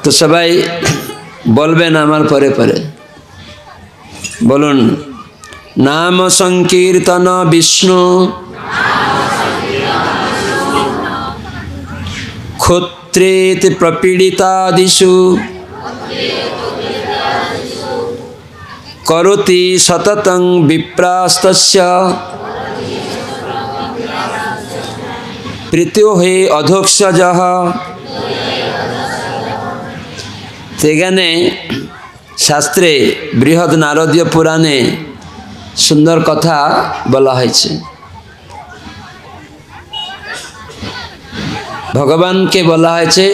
তো সবাই বলবেন আমার পরে পরে, বলুন নাম সংকীর্তন বিষ্ণু ক্ষত্রেত প্রপীড়িতাদিষু করোতি সততং বিপ্রাস্তস্য প্রীত্যুহে অধোক্ষজঃ। সেখানে শাস্ত্রে বৃহৎ নারদীয় পুরাণে সুন্দর কথা বলা হয়েছে। ভগবানকে বলা হয়েছে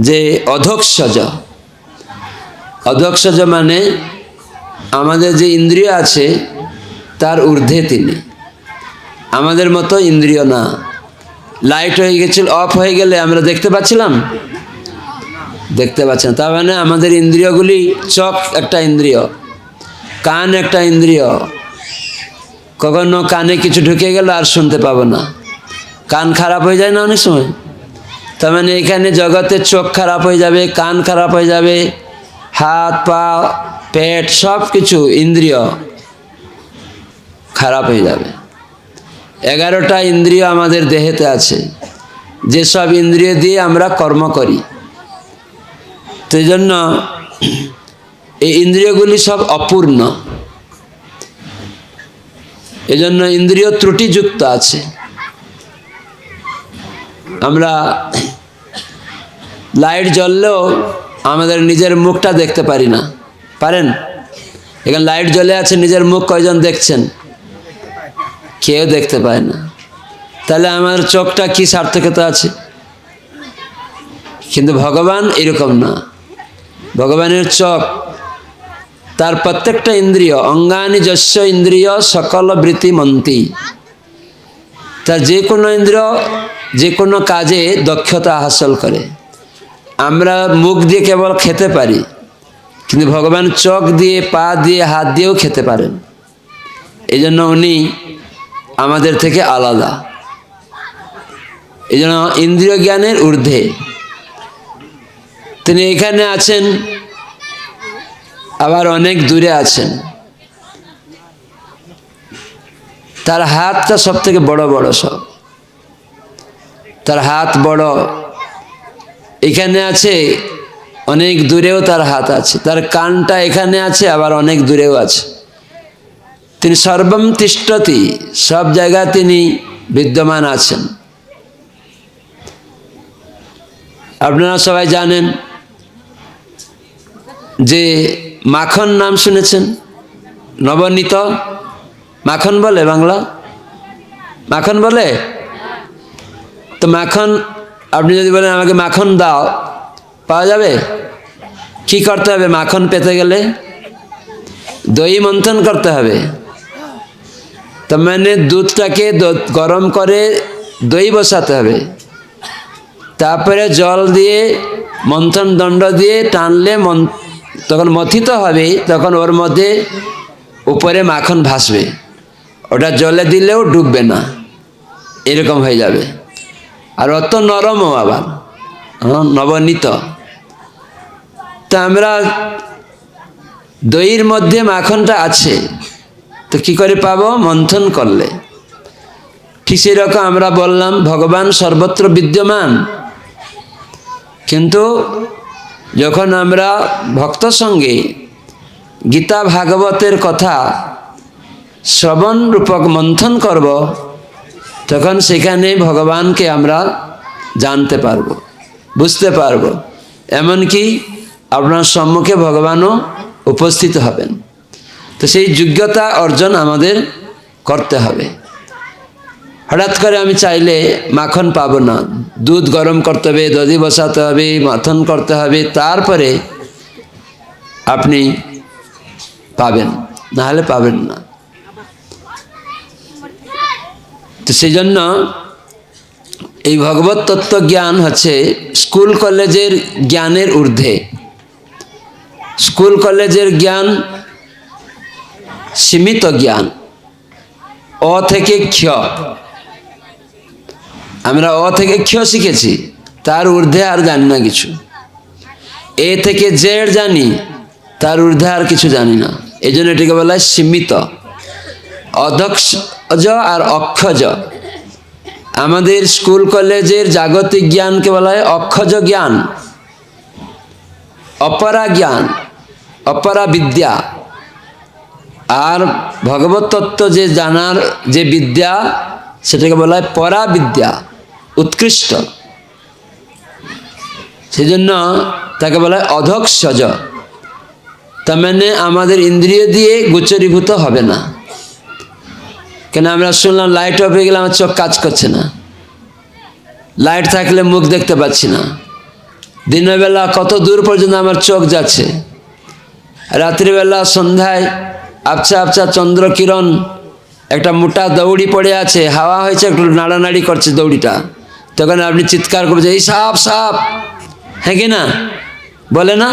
যে অধোক্ষজ। অধোক্ষজ মানে আমাদের যে ইন্দ্রিয় আছে তার ঊর্ধ্বে তিনি, আমাদের মতো ইন্দ্রিয় না। লাইট হয়ে গেছিল, অফ হয়ে গেলে আমরা দেখতে পাচ্ছিলাম? দেখতে পাচ্ছি না। তার মানে আমাদের ইন্দ্রিয়গুলি, চোখ একটা ইন্দ্রিয়, কান একটা ইন্দ্রিয়, কখনো কানে কিছু ঢুকে গেল আর শুনতে পাবো না, কান খারাপ হয়ে যায় না অনেক সময়? তার মানে এখানে জগতের চোখ খারাপ হয়ে যাবে, কান খারাপ হয়ে যাবে, হাত পা পেট সব কিছু ইন্দ্রিয় খারাপ হয়ে যাবে। 11টা ইন্দ্রিয় আমাদের দেহেতে আছে, যেসব ইন্দ্রিয় দিয়ে আমরা কর্ম করি। তো এই জন্য এই ইন্দ্রিয়গুলি সব অপূর্ণ, এজন্য ইন্দ্রিয় ত্রুটিযুক্ত আছে। আমরা লাইট জ্বললেও আমাদের নিজের মুখটা দেখতে পারি না, পারেন? এখানে লাইট জ্বলে আছে, নিজের মুখ কয়জন দেখছেন? কেউ দেখতে পায় না। তাহলে আমার চোখটা কি সার্থকতা আছে? কিন্তু ভগবান এরকম না। ভগবানের চোখ, তার প্রত্যেকটা ইন্দ্রিয়, অঙ্গানি যস্য ইন্দ্রিয় সকল বৃত্তি মন্তি, তার যে কোনো ইন্দ্রিয় যে কোনো কাজে দক্ষতা হাসিল করে। আমরা মুখ দিয়ে কেবল খেতে পারি, কিন্তু ভগবান চোখ দিয়ে, পা দিয়ে, হাত দিয়েও খেতে পারেন। এই জন্য উনি আমাদের থেকে আলাদা। এই জন্য ইন্দ্রিয় জ্ঞানের ঊর্ধ্বে তিনি এখানে আছেন, আবার অনেক দূরে আছেন। তার হাতটা সব থেকে বড় বড়, সব তার হাত বড়, এখানে আছে, অনেক দূরেও তার হাত আছে। তার কানটা এখানে আছে, আবার অনেক দূরেও আছে। তিনি সর্বম তিষ্ঠতি, সব জায়গায় তিনি বিদ্যমান আছেন। আপনারা সবাই জানেন যে মাখন নাম শুনেছেন? নবনীত মাখন বলে, বাংলা মাখন বলে। তো মাখন, আপনি যদি বলেন আমাকে মাখন দাও, পাওয়া যাবে? কি করতে হবে মাখন পেতে গেলে? দই মন্থন করতে হবে। তার মানে দুধটাকে গরম করে দই বসাতে হবে, তারপরে জল দিয়ে মন্থন দণ্ড দিয়ে টানলে তখন মথিত হবে, তখন ওর মধ্যে উপরে মাখন ভাসবে, ওটা জলে দিলেও ডুববে না, এরকম হয়ে যাবে। আর অত নরমও আবার, নবনীত। তা আমরা দইয়ের মধ্যে মাখনটা আছে, তো কি করে পাবো? মন্থন করলে। ঠিক সেরকম আমরা বললাম ভগবান সর্বত্র বিদ্যমান, কিন্তু যখন আমরা ভক্ত সঙ্গে গীতা ভাগবতের কথা শ্রবণ রূপক মন্থন করব, তখন সেখানে ভগবানকে আমরা জানতে পারব, বুঝতে পারব। এমনকি আপনার সম্মুখে ভগবানও উপস্থিত হবেন। তো সেই যোগ্যতা অর্জন আমাদের করতে হবে। হঠাৎ করে আমি চাইলে মাখন পাবো না, দুধ গরম করতে হবে, দধি বসাতে হবে, মথন করতে হবে, তারপরে আপনি পাবেন, না হলে পাবেন না। তো সেই জন্য এই ভগবত তত্ত্ব জ্ঞান হচ্ছে স্কুল কলেজের জ্ঞানের ঊর্ধ্বে। স্কুল কলেজের জ্ঞান সীমিত জ্ঞান, অ থেকে ক্ষ। আমরা অ থেকে ক্ষ শিখেছি, তার ঊর্ধ্বে আর জানি না কিছু। এ থেকে জেড জানি, তার ঊর্ধ্বে আর কিছু জানি না। এই জন্য এটাকে বলা হয় সীমিত। অধক্ষজ আর অক্ষজ। আমাদের স্কুল কলেজের জাগতিক জ্ঞানকে বলা হয় অক্ষজ জ্ঞান, অপরা জ্ঞান, অপরা বিদ্যা। আর ভগবত তত্ত্ব যে জানার যে বিদ্যা, সেটাকে বলা হয় পরা বিদ্যা, উৎকৃষ্ট। সেজন্য তাকে বলা হয় অধক্ষজ। তার মানে আমাদের ইন্দ্রিয় দিয়ে গোচরীভূত হবে না। কেন আমরা শুনলাম লাইট অফ হয়ে গেলে আমার চোখ কাজ করছে না, লাইট থাকলে মুখ দেখতে পাচ্ছি না, দিনের বেলা কত দূর পর্যন্ত আমার চোখ যাচ্ছে, রাত্রিবেলা সন্ধ্যায় আবছা আবছা চন্দ্র কিরণ, একটা মোটা দৌড়ি পড়ে আছে, হাওয়া হয়েছে, একটু নাড়ানাড়ি করছে দৌড়িটা, তখন আপনি চিৎকার করছেন এই সাপ সাপ, হ্যাঁ কি না বলে না?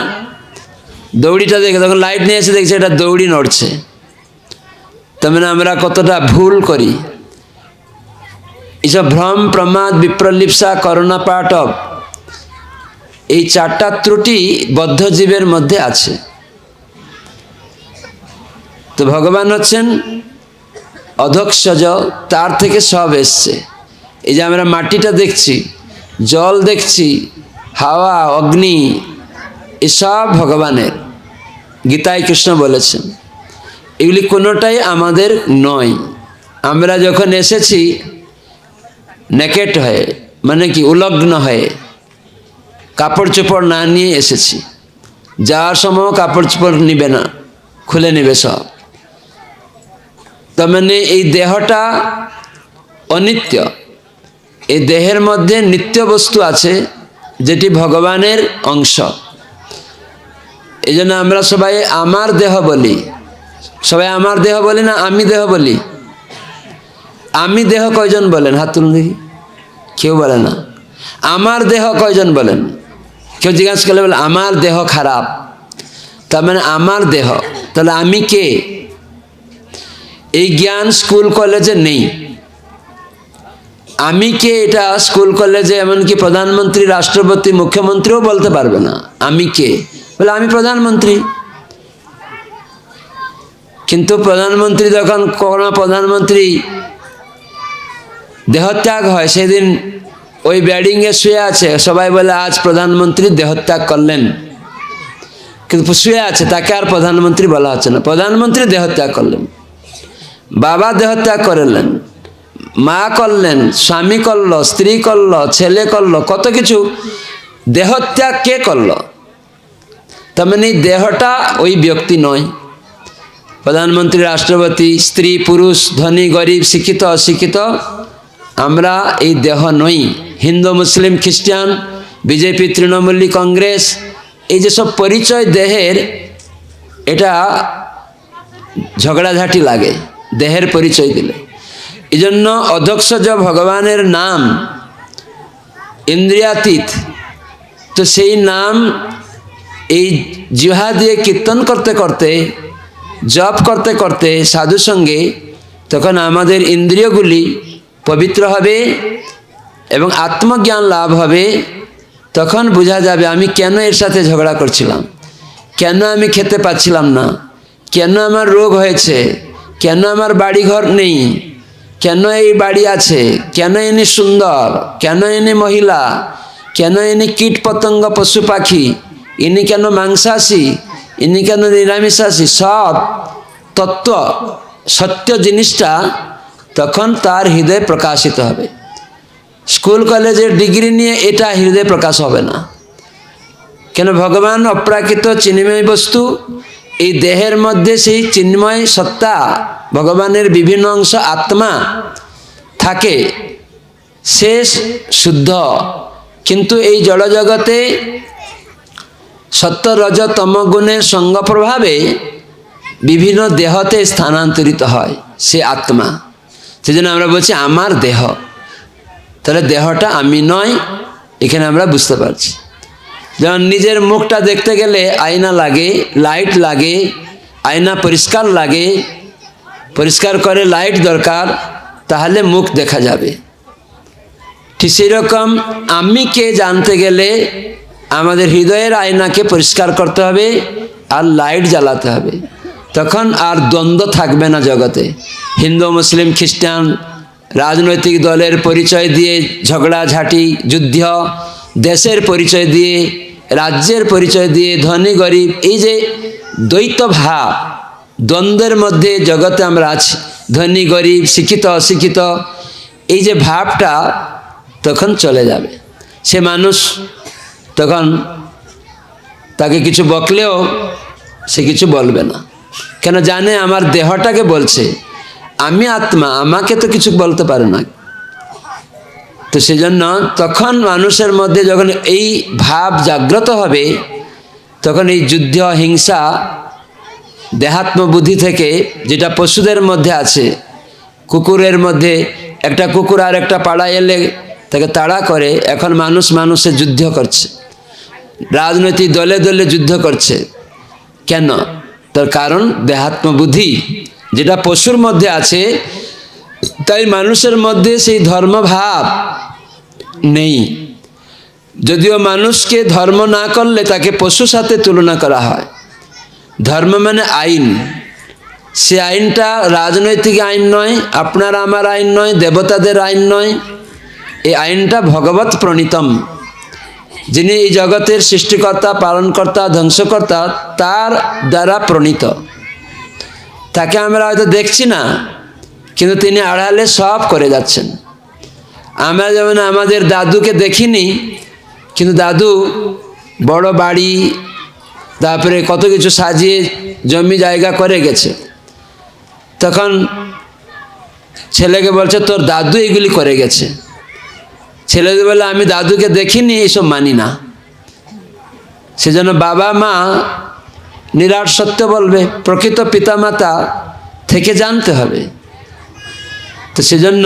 দৌড়িটা দেখে তখন লাইট নিয়ে এসে দেখছে এটা দৌড়ি নড়ছে। তার মানে আমরা কতটা ভুল করি। এইসব ভ্রম, প্রমাদ, বিপ্রলিপ্সা, করোনা পাঠক, এই চারটা ত্রুটি বদ্ধজীবের মধ্যে আছে। তো ভগবান হচ্ছেন অধক্ষজ, তার থেকে সব এসছে। এই যে আমরা মাটিটা দেখছি, জল দেখছি, হাওয়া, অগ্নি, এসব ভগবানের। গীতায় কৃষ্ণ বলেছেন এগুলি কোনোটাই আমাদের নয়। আমরা যখন এসেছি নেকেট হয়ে, মানে কি উলগ্ন হয়ে, কাপড় চোপড় না নিয়ে এসেছি। যাওয়ার সময় কাপড় চোপড় নিবে না, খুলে নেবে সব। তার মানে এই দেহটা অনিত্য। এই দেহের মধ্যে নিত্য বস্তু আছে যেটি ভগবানের অংশ। এই জন্য আমরা সবাই আমার দেহ বলি। সবাই আমার দেহ বলি না আমি দেহ বলি? আমি দেহ কয়জন বলেন? হাত তুলুন দেখি। কেউ বলে না। আমার দেহ কয়জন বলেন? কেউ জিজ্ঞাসা করলে বলে আমার দেহ খারাপ। তার মানে আমার দেহ, তাহলে আমি কে? এই জ্ঞান স্কুল কলেজে নেই। আমি কে এটা স্কুল কলেজে, এমনকি প্রধানমন্ত্রী, রাষ্ট্রপতি, মুখ্যমন্ত্রীও বলতে পারবে না আমি কে। বলে আমি প্রধানমন্ত্রী। কিন্তু প্রধানমন্ত্রী যখন কোনো প্রধানমন্ত্রী দেহত্যাগ হয়, সেদিন ওই ব্যাডিংয়ে শুয়ে আছে, সবাই বলে আজ প্রধানমন্ত্রী দেহত্যাগ করলেন, কিন্তু শুয়ে আছে, তাকে আর প্রধানমন্ত্রী বলা হচ্ছে না। প্রধানমন্ত্রী দেহত্যাগ করলেন, বাবা দেহত্যাগ করলেন, মা করলেন, স্বামী করলো, স্ত্রী করলো, ছেলে করলো, কত কিছু। দেহত্যাগ কে করলো? তার মানে দেহটা ওই ব্যক্তি নয়। প্রধানমন্ত্রী, রাষ্ট্রপতি, স্ত্রী, পুরুষ, ধনী, গরিব, শিক্ষিত, অশিক্ষিত, আমরা এই দেহ নই। হিন্দু, মুসলিম, খ্রিস্টান, বিজেপি, তৃণমূলী, কংগ্রেস, এই যে সব পরিচয় দেহের, এটা ঝগড়াঝাটি লাগে দেহের পরিচয় দিলে। এই জন্য অধক্ষজ ভগবানের নাম ইন্দ্রিয়াতীত। তো সেই নাম এই জিহ্বা দিয়ে কীর্তন করতে করতে, জপ করতে করতে সাধু সঙ্গে, তখন আমাদের ইন্দ্রিয়গুলি পবিত্র হবে এবং আত্মজ্ঞান লাভ হবে। তখন বোঝা যাবে আমি কেন এর সাথে ঝগড়া করছিলাম, কেন আমি খেতে পাচ্ছিলাম না, কেন আমার রোগ হয়েছে, কেন আমার বাড়িঘর নেই, কেন এই বাড়ি আছে, কেন ইনি সুন্দর, কেন ইনি মহিলা, কেন ইনি কীট পতঙ্গ পশু পাখি, ইনি কেন মাংসাশী, ইনি কেন নিরামিষাশী। সব তত্ত্ব সত্য জিনিসটা তখন তার হৃদয়ে প্রকাশিত হবে। স্কুল কলেজের ডিগ্রি নিয়ে এটা হৃদয়ে প্রকাশ হবে না। কেন? ভগবান অপ্রাকৃত চিন্ময় বস্তু। এই দেহের মধ্যে সেই চিন্ময় সত্তা, ভগবানের বিভিন্ন অংশ আত্মা থাকে, সে শুদ্ধ। কিন্তু এই জড়জগতে সত্য রজ তম গুণের সঙ্গ প্রভাবে বিভিন্ন দেহতে স্থানান্তরিত হয় সে আত্মা। সেজন্য আমরা বলছি আমার দেহ। তাহলে দেহটা আমি নয়, এখানে আমরা বুঝতে পারছি। যেমন নিজের মুখটা দেখতে গেলে আয়না লাগে, লাইট লাগে, আয়না পরিষ্কার লাগে, পরিষ্কার করে লাইট দরকার, তাহলে মুখ দেখা যাবে। ঠিক সেই রকম আমি কে জানতে গেলে আমাদের হৃদয়ের আয়নাকে পরিষ্কার করতে হবে আর লাইট জ্বালাতে হবে, তখন আর দ্বন্দ্ব থাকবে না জগতে। হিন্দু মুসলিম খ্রিস্টান রাজনৈতিক দলের পরিচয় দিয়ে ঝগড়াঝাঁটি যুদ্ধ, দেশের পরিচয় দিয়ে, রাজ্যের পরিচয় দিয়ে, ধনী গরিব, এই যে দ্বৈত ভাব, দ্বন্দ্বের মধ্যে জগতে আমরা আছি, ধনী গরিব, শিক্ষিত অশিক্ষিত, এই যে ভাবটা তখন চলে যাবে। সে মানুষ তখন তাকে কিছু বকলেও সে কিছু বলবে না, কেন জানে আমার দেহটাকে বলছে, আমি আত্মা, আমাকে তো কিছু বলতে পারে না। তো সেজন্য তখন মানুষের মধ্যে যখন এই ভাব জাগ্রত হবে, তখন এই যুদ্ধ হিংসা দেহাত্ম বুদ্ধি থেকে, যেটা পশুদের মধ্যে আছে, কুকুরের মধ্যে একটা কুকুর আর একটা পাড়ায় এলে তাকে তাড়া করে, এখন মানুষ মানুষের যুদ্ধ করছে, রাজনৈতিক দলে দলে যুদ্ধ করছে। কেন? তার কারণ দেহাত্ম বুদ্ধি যেটা পশুর মধ্যে আছে, তাই মানুষের মধ্যে সেই ধর্মভাব নেই। যদিও মানুষকে ধর্ম না করলে তাকে পশুর সাথে তুলনা করা হয়। ধর্ম মানে আইন, সে আইনটা রাজনৈতিক আইন নয়, আপনার আমার আইন নয়, দেবতাদের আইন নয়, এই আইনটা ভগবত প্রণীতম, যিনি এই জগতের সৃষ্টিকর্তা, পালনকর্তা, ধ্বংসকর্তা, তার দ্বারা প্রণীত। তাকে আমরা হয়তো দেখছি না, কিন্তু তিনি আড়ালে সব করে যাচ্ছেন। আমরা যেমন আমাদের দাদুকে দেখিনি, কিন্তু দাদু বড় বাড়ি, তারপরে কত কিছু সাজিয়ে জমি জায়গা করে গেছে। তখন ছেলেকে বলছে তোর দাদু এগুলি করে গেছে। ছেলে বলে আমি দাদুকে দেখিনি, এসব মানি না। সেজন্য বাবা মা নিরাট সত্য বলবে, প্রকৃত পিতামাতা থেকে জানতে হবে। তো সেজন্য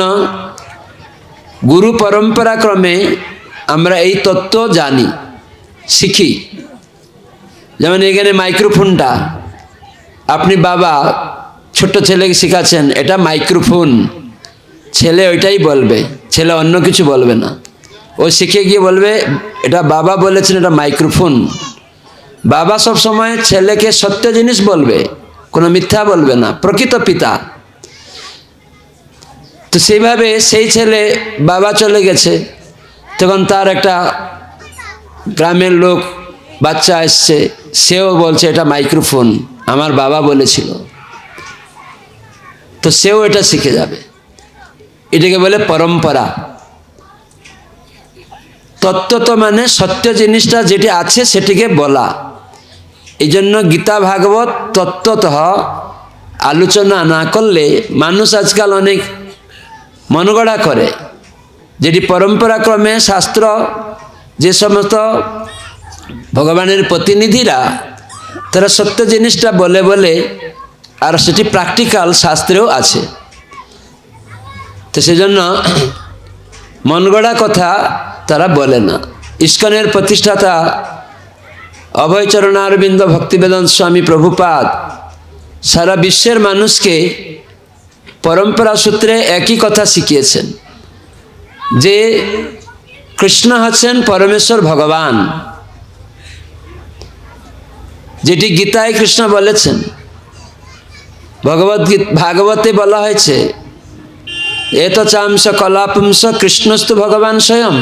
গুরু পরম্পরা ক্রমে আমরা এই তত্ত্ব জানি, শিখি। যেমন এখানে মাইক্রোফোনটা, আপনি বাবা ছোট্ট ছেলেকে শেখাচ্ছেন এটা মাইক্রোফোন, ছেলে ওইটাই বলবে, ছেলে অন্য কিছু বলবে না। ও শিখে গিয়ে বলবে এটা বাবা বলেছেন, এটা মাইক্রোফোন। বাবা সব সময় ছেলেকে সত্য জিনিস বলবে, কোনো মিথ্যা বলবে না, প্রকৃত পিতা। তো সেইভাবে সেই ছেলে বাবা চলে গেছে, তখন তার একটা গ্রামের লোক বাচ্চা এসছে, সেও বলছে এটা মাইক্রোফোন, আমার বাবা বলেছিল। তো সেও এটা শিখে যাবে। এটাকে বলে পরম্পরা। তত্ত্ব মানে সত্য জিনিসটা যেটি আছে সেটিকে বলা। এই জন্য গীতা ভাগবত তত্ত্বতঃ আলোচনা না করলে মানুষ আজকাল অনেক মনগড়া করে। যেটি পরম্পরা ক্রমে শাস্ত্র, যে সমস্ত ভগবানের প্রতিনিধিরা, তারা সত্য জিনিসটা বলে বলে, আর সেটি প্র্যাকটিক্যাল শাস্ত্রেও আছে। তো সেজন্য মনগড়া কথা তারা বলে না। ইস্কনের প্রতিষ্ঠাতা অভয়চরণারবিন্দ ভক্তিবেদান্ত স্বামী প্রভুপাদ সারা বিশ্বের মানুষকে পরম্পরা সূত্রে একই কথা শিখিয়েছেন, যে কৃষ্ণ হচ্ছেন পরমেশ্বর ভগবান, যেটি গীতায় কৃষ্ণ বলেছেন। ভাগবতে বলা হয়েছে এত চাংশ কলাপুংস কৃষ্ণস্তু ভগবান স্বয়ং,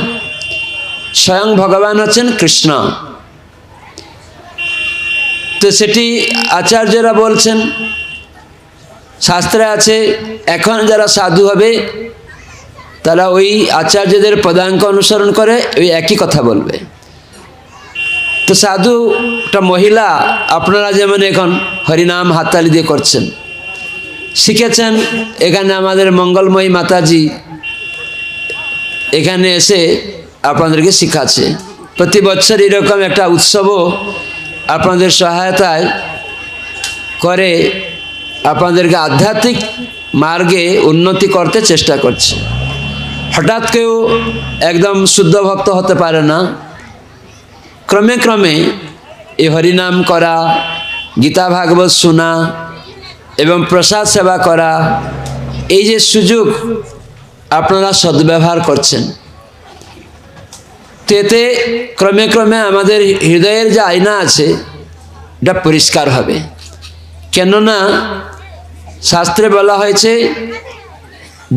স্বয়ং ভগবান হচ্ছেন কৃষ্ণ। তো সেটি আচার্যরা বলছেন, শাস্ত্রে আছে, এখন যারা সাধু হবে তারা ওই আচার্যদের পদাঙ্ক অনুসরণ করে ওই একই কথা বলবে। তো সাধু একটা মহিলা, আপনারা যেমন এখন হরিনাম হাততালি দিয়ে করছেন, শিখেছেন। এখানে আমাদের মঙ্গলময়ী মাতাজি এখানে এসে আপনাদেরকে শিখাচ্ছে। প্রতি বছর এরকম একটা উৎসবও আপনাদের সহায়তায় করে আপনাদেরকে আধ্যাত্মিক মার্গে উন্নতি করতে চেষ্টা করছে। হঠাৎ কেউ একদম শুদ্ধ ভক্ত হতে পারে না। ক্রমে ক্রমে এই হরিনাম করা, গীতা ভাগবত শোনা এবং প্রসাদ সেবা করা, এই যে সুযোগ আপনারা সদ্ব্যবহার করছেন, তো এতে ক্রমে ক্রমে আমাদের হৃদয়ের যে আয়না আছে এটা পরিষ্কার হবে। কেননা শাস্ত্রে বলা হয়েছে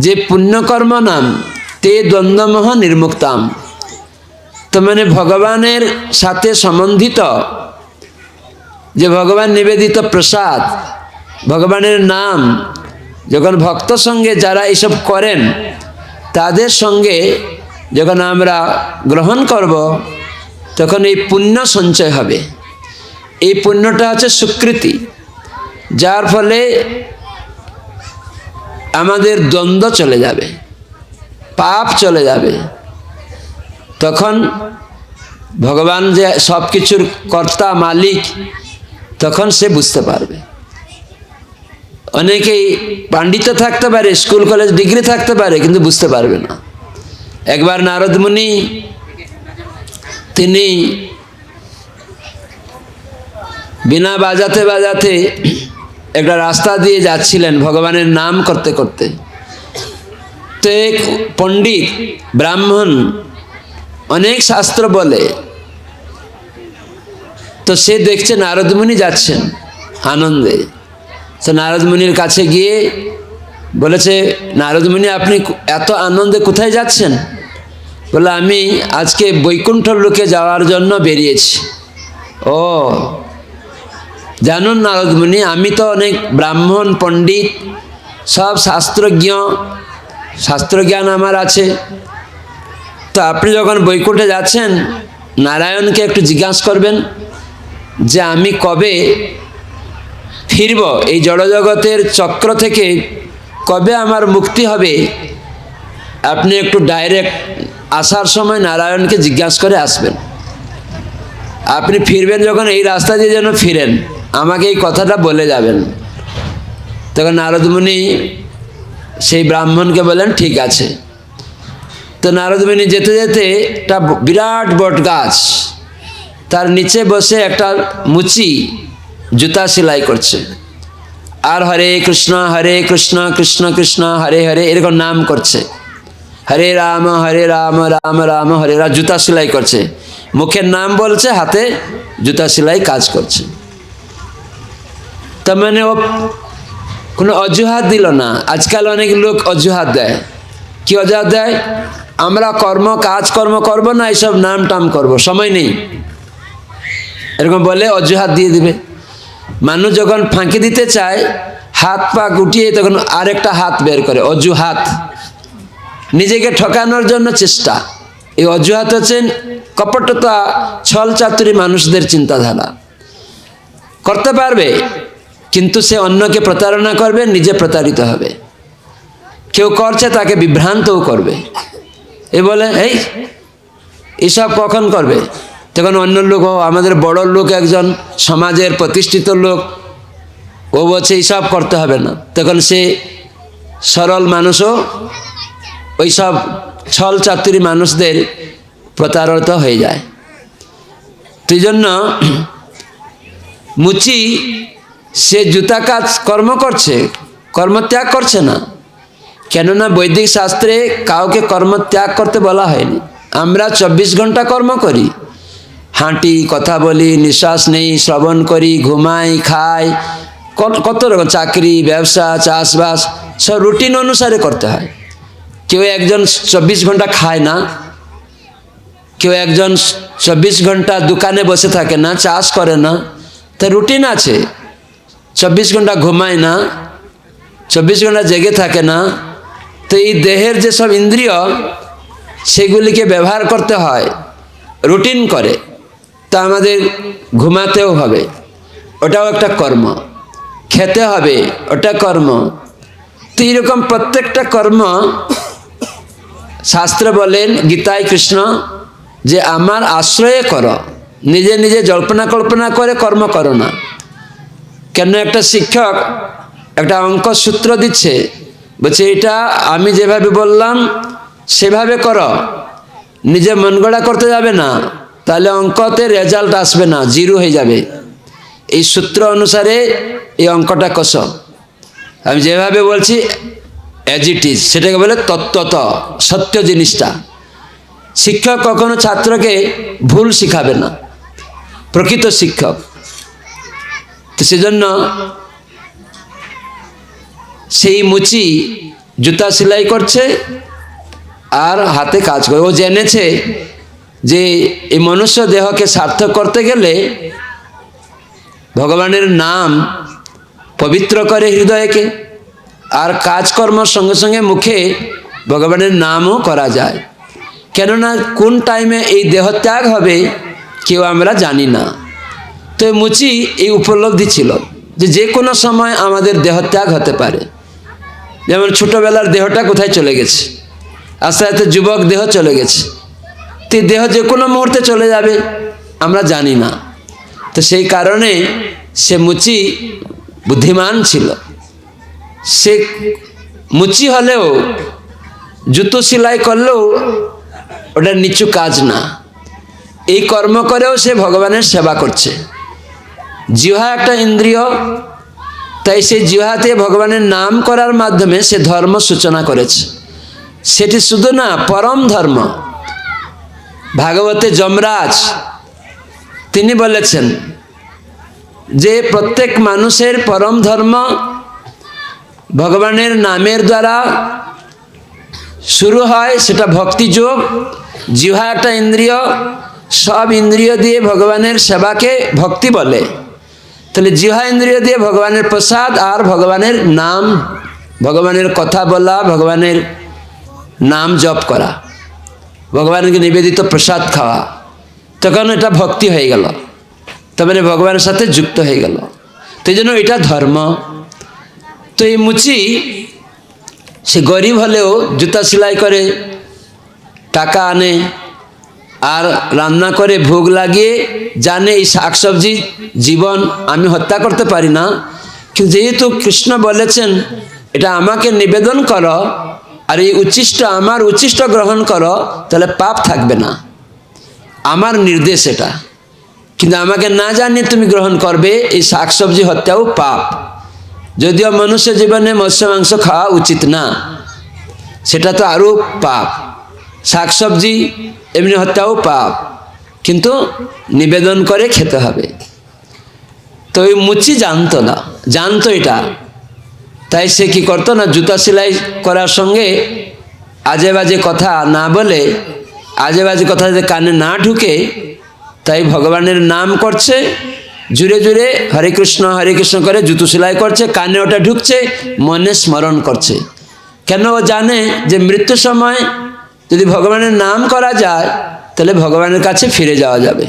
যে পুণ্যকর্ম নাম তে দ্বন্দ্বমোহ নির্মুক্তাম। তো মানে ভগবানের সাথে সম্বন্ধিত যে ভগবান নিবেদিত প্রসাদ, ভগবানের নাম যখন ভক্ত সঙ্গে যারা এসব করেন তাদের সঙ্গে যখন আমরা গ্রহণ করব তখন এই পুণ্য সঞ্চয় হবে। এই পুণ্যটা হচ্ছে স্বীকৃতি, যার ফলে আমাদের দ্বন্দ্ব চলে যাবে, পাপ চলে যাবে। তখন ভগবান যে সব কিছুর কর্তা মালিক, তখন সে বুঝতে পারবে। অনেকেই পাণ্ডিত্য থাকতে পারে, স্কুল কলেজ ডিগ্রি থাকতে পারে, কিন্তু বুঝতে পারবে না। একবার নারদ মুনি তিনি বিনা বাজাতে বাজাতে একটা রাস্তা দিয়ে যাচ্ছিলেন ভগবানের নাম করতে করতে। তো এক পণ্ডিত ব্রাহ্মণ অনেক শাস্ত্র বলে, তো সে দেখছে নারদ মুনি যাচ্ছেন আনন্দে। তো নারদ মুনির কাছে গিয়ে বলেছে, নারদ মুনি আপনি এত আনন্দে কোথায় যাচ্ছেন? বলে, আমি আজকে বৈকুণ্ঠ লোকে যাওয়ার জন্য বেরিয়েছি। ও জানুন নারদ মুনি, আমি তো অনেক ব্রাহ্মণ পণ্ডিত, সব শাস্ত্রজ্ঞান আমার আছে। তো আপনি যখন বৈকুণ্ঠে যাচ্ছেন, নারায়ণকে একটু জিজ্ঞাসা করবেন যে আমি কবে ফিরব, এই জড়জগতের চক্র থেকে কবে আমার মুক্তি হবে। আপনি একটু ডাইরেক্ট আসার সময় নারায়ণকে জিজ্ঞাসা করে আসবেন। আপনি ফিরবেন যখন এই রাস্তা দিয়ে যেন ফিরেন, আমাকে এই কথাটা বলে যাবেন। তখন নারদ মুনি সেই ব্রাহ্মণকে বলেন, ঠিক আছে। তো নারদ মুনি যেতে যেতে একটা বিরাট বট গাছ, তার নিচে বসে একটা মুচি জুতা সেলাই করছে, আর হরে কৃষ্ণ কৃষ্ণ কৃষ্ণ হরে হরে এরকম নাম করছে। হরে রাম রাম রাম হরে রাম, জুতা সেলাই করছে, মুখের নাম বলছে, হাতে জুতা সেলাই কাজ করছে। তার মানে ও কোনো অজুহাত দিল না। আজকাল অনেক লোক অজুহাত দেয়। কি অজুহাত দেয়? আমরা কাজকর্ম করবো না, এইসব নাম টাম করবো, সময় নেই, এরকম বলে অজুহাত দিয়ে দিবে। মানুষ যখন ফাঁকি দিতে চায়, হাত পা গুটিয়ে তখন আরেকটা হাত বের করে, অজুহাত। নিজেকে ঠকানোর জন্য চেষ্টা। এই অজুহাত হচ্ছেন কপটতা, ছল চাতুরি মানুষদের চিন্তাধারা। করতে পারবে, কিন্তু সে অন্যকে প্রতারণা করবে, নিজে প্রতারিত হবে। কেউ করছে তাকে বিভ্রান্তও করবে। এ বলে এইসব কখন করবে? তখন অন্য লোক, আমাদের বড় লোক একজন, সমাজের প্রতিষ্ঠিত লোক, ও বলছে এইসব করতে হবে না। তখন সে সরল মানুষও ওইসব ছল চাতুরি মানুষদের প্রতারিত হয়ে যায়। সেই জন্য মুচি সে জুতা কাজ কর্ম করছে, কর্মত্যাগ করছে না। কেননা বৈদিক শাস্ত্রে কাউকে কর্মত্যাগ করতে বলা হয়নি। আমরা 24 ঘন্টা কর্ম করি, হাঁটি, কথা বলি, নিঃশ্বাস নেই, শ্রবণ করি, ঘুমাই, খাই, কত রকম চাকরি, ব্যবসা, চাষবাস সব রুটিন অনুসারে করতে হয়। কেউ একজন 24 ঘন্টা খায় না, কেউ একজন 24 ঘন্টা দোকানে বসে থাকে না, চাষ করে না, তার রুটিন আছে। 24 ঘন্টা ঘুমায় না, 24 ঘন্টা জেগে থাকে না। তো এই দেহের যে সব ইন্দ্রিয়, সেগুলিকে ব্যবহার করতে হয় রুটিন করে। তা আমাদের ঘুমাতেও হবে, ওটাও একটা কর্ম। খেতে হবে, ওটা কর্ম। তো এইরকম প্রত্যেকটা কর্ম শাস্ত্র বলেন, গীতায় কৃষ্ণ যে আমার আশ্রয়ে করো, নিজে নিজে জল্পনা কল্পনা করে কর্ম করো না। কেন একটা শিক্ষক একটা অঙ্ক সূত্র দিচ্ছে, বলছে এটা আমি যেভাবে বললাম সেভাবে করো, নিজে মন গড়া করতে যাবে না, তাহলে অঙ্কতে রেজাল্ট আসবে না, জিরো হয়ে যাবে। এই সূত্র অনুসারে এই অঙ্কটা কষ। আমি যেভাবে বলছি অ্যাজ ইট ইজ, সেটাকে বলে তত্ত্বত, সত্য জিনিসটা। শিক্ষক কখনো ছাত্রকে ভুল শিখাবে না, প্রকৃত শিক্ষক। তো সেজন্য সেই মুচি জুতা সেলাই করছে আর হাতে কাজ করে। ও জেনেছে যে এই মনুষ্য দেহকে সার্থক করতে গেলে ভগবানের নাম পবিত্র করে হৃদয়কে, আর কাজকর্মর সঙ্গে সঙ্গে মুখে ভগবানের নামও করা যায়। কেননা কোন টাইমে এই দেহ ত্যাগ হবে কেউ আমরা জানি না। তো মুচি এই উপলব্ধি ছিল যে যে কোনো সময় আমাদের দেহ ত্যাগ হতে পারে। যেমন ছোটোবেলার দেহটা কোথায় চলে গেছে, আস্তে আস্তে যুবক দেহ চলে গেছে, তো দেহ যে কোনো মুহূর্তে চলে যাবে আমরা জানি না। তো সেই কারণে সে মুচি বুদ্ধিমান ছিল। সে মুচি হলেও জুতো সেলাই করলেও ওটা নিচু কাজ না, এই কর্ম করেও সে ভগবানের সেবা করছে। জিহ্বা একটা ইন্দ্রিয়, তাই সেই জিহ্বাতে ভগবানের নাম করার মাধ্যমে সে ধর্ম সূচনা করেছে। সেটি শুধু না, পরম ধর্ম। ভাগবতে যমরাজ তিনি বলেছেন যে প্রত্যেক মানুষের পরম ধর্ম ভগবানের নামের দ্বারা শুরু হয়, সেটা ভক্তিযোগ। জিহ্বা একটা ইন্দ্রিয়, সব ইন্দ্রিয় দিয়ে ভগবানের সেবাকে ভক্তি বলে। তাহলে জিহ্বা ইন্দ্রিয় দিয়ে ভগবানের প্রসাদ আর ভগবানের নাম, ভগবানের কথা বলা, ভগবানের নাম জপ করা, ভগবানকে নিবেদিত প্রসাদ খাওয়া, তখন এটা ভক্তি হয়ে গেল, তারপরে ভগবানের সাথে যুক্ত হয়ে গেল। তো এই জন্য এটা ধর্ম। তো এই মুচি সে গরিব হলেও জুতা সেলাই করে টাকা আনে আর রান্না করে ভোগ লাগিয়ে জানে এই শাকসবজি জীবন আমি হত্যা করতে পারি না, কিন্তু যেহেতু কৃষ্ণ বলেছেন এটা আমাকে নিবেদন করো আর এই উচ্ছিষ্ট আমার উচ্ছিষ্ট গ্রহণ করো, তাহলে পাপ থাকবে না, আমার নির্দেশ এটা। কিন্তু আমাকে না জানিয়ে তুমি গ্রহণ করবে, এই শাকসবজি হত্যাও পাপ। যদিও মনুষ্য জীবনে মৎস্য মাংস খাওয়া উচিত না, সেটা তো আরও পাপ। শাকসবজি এমনি হত্যাও পাপ, কিন্তু নিবেদন করে খেতে হবে। তো ওই মুচি জানতো না, জানতো এটা, তাই সে কি করতো না, জুতা সেলাই করার সঙ্গে আজে বাজে কথা না বলে, আজে বাজে কথা যে কানে না ঢুকে, তাই ভগবানের নাম করছে, জুড়ে জুড়ে হরে কৃষ্ণ করে জুতো সেলাই করছে, কানে ওটা ঢুকছে, মনে স্মরণ করছে। কেন ও জানে যে মৃত্যুর সময় যদি ভগবানের নাম করা যায় তাহলে ভগবানের কাছে ফিরে যাওয়া যাবে।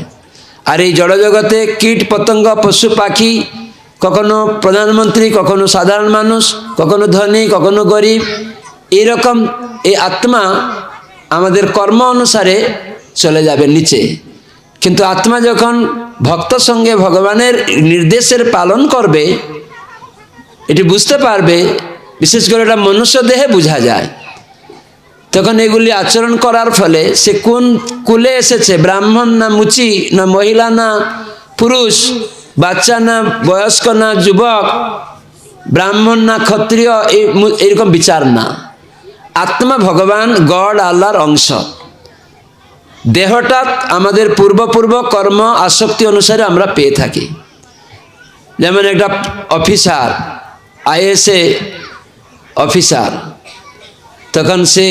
আর এই জড়জগতে কীট পতঙ্গ পশু পাখি, কখনো প্রধানমন্ত্রী, কখনো সাধারণ মানুষ, কখনো ধনী, কখনো গরিব, এইরকম এই আত্মা আমাদের কর্ম অনুসারে চলে যাবে নিচে। কিন্তু আত্মা যখন ভক্ত সঙ্গে ভগবানের নির্দেশের পালন করবে, এটি বুঝতে পারবে, বিশেষ করে এটা মনুষ্য দেহে বোঝা যায়। তখন এগুলি আচরণ করার ফলে সে কোন কুলে এসেছে, ব্রাহ্মণ না মুচি না মহিলা না পুরুষ, বাচ্চা না বয়স্ক না যুবক, ব্রাহ্মণ না ক্ষত্রিয়, এরকম বিচার না। আত্মা ভগবান গড আল্লাহর অংশ। দেহটা আমাদের পূর্ব কর্ম আসক্তি অনুসারে আমরা পেয়ে থাকি। যেমন একটা অফিসার, আইএসএ অফিসার, তখন সে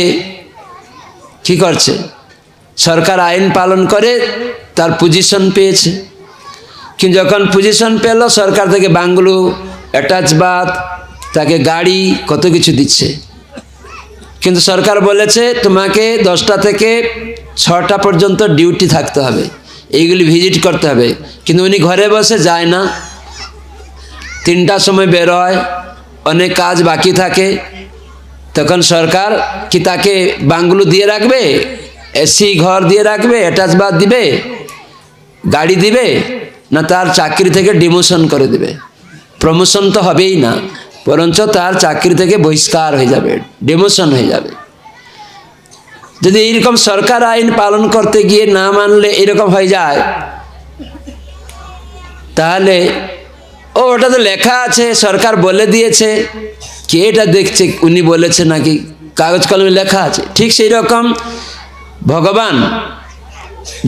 কি করছে, সরকার আইন পালন করে তার পজিশন পেয়েছে। কিন্তু যখন পজিশন পেল, সরকার থেকে বাংলো, অ্যাটাচ বাথ, তাকে গাড়ি, কত কিছু দিচ্ছে। কিন্তু সরকার বলেছে তোমাকে 10টা থেকে 6টা পর্যন্ত ডিউটি থাকতে হবে, এইগুলি ভিজিট করতে হবে। কিন্তু উনি ঘরে বসে যায় না, 3টার সময় বের হয়, অনেক কাজ বাকি থাকে। তখন সরকার কি তাকে বাংলো দিয়ে রাখবে, এসি ঘর দিয়ে রাখবে, অ্যাটাচ বাথ দিবে, গাড়ি দিবে, না তার চাকরি থেকে ডিমোশন করে দেবে? প্রমোশন তো হবেই না, বরঞ্চ তার চাকরি থেকে বহিষ্কার হয়ে যাবে, ডিমোশন হয়ে যাবে। যদি এইরকম সরকার আইন পালন করতে গিয়ে না মানলে এরকম হয়ে যায়, তাহলে ওটা তো লেখা আছে, সরকার বলে দিয়েছে, কে এটা দেখছে, উনি বলেছে নাকি, কাগজ কলমে লেখা আছে। ঠিক সেই রকম ভগবান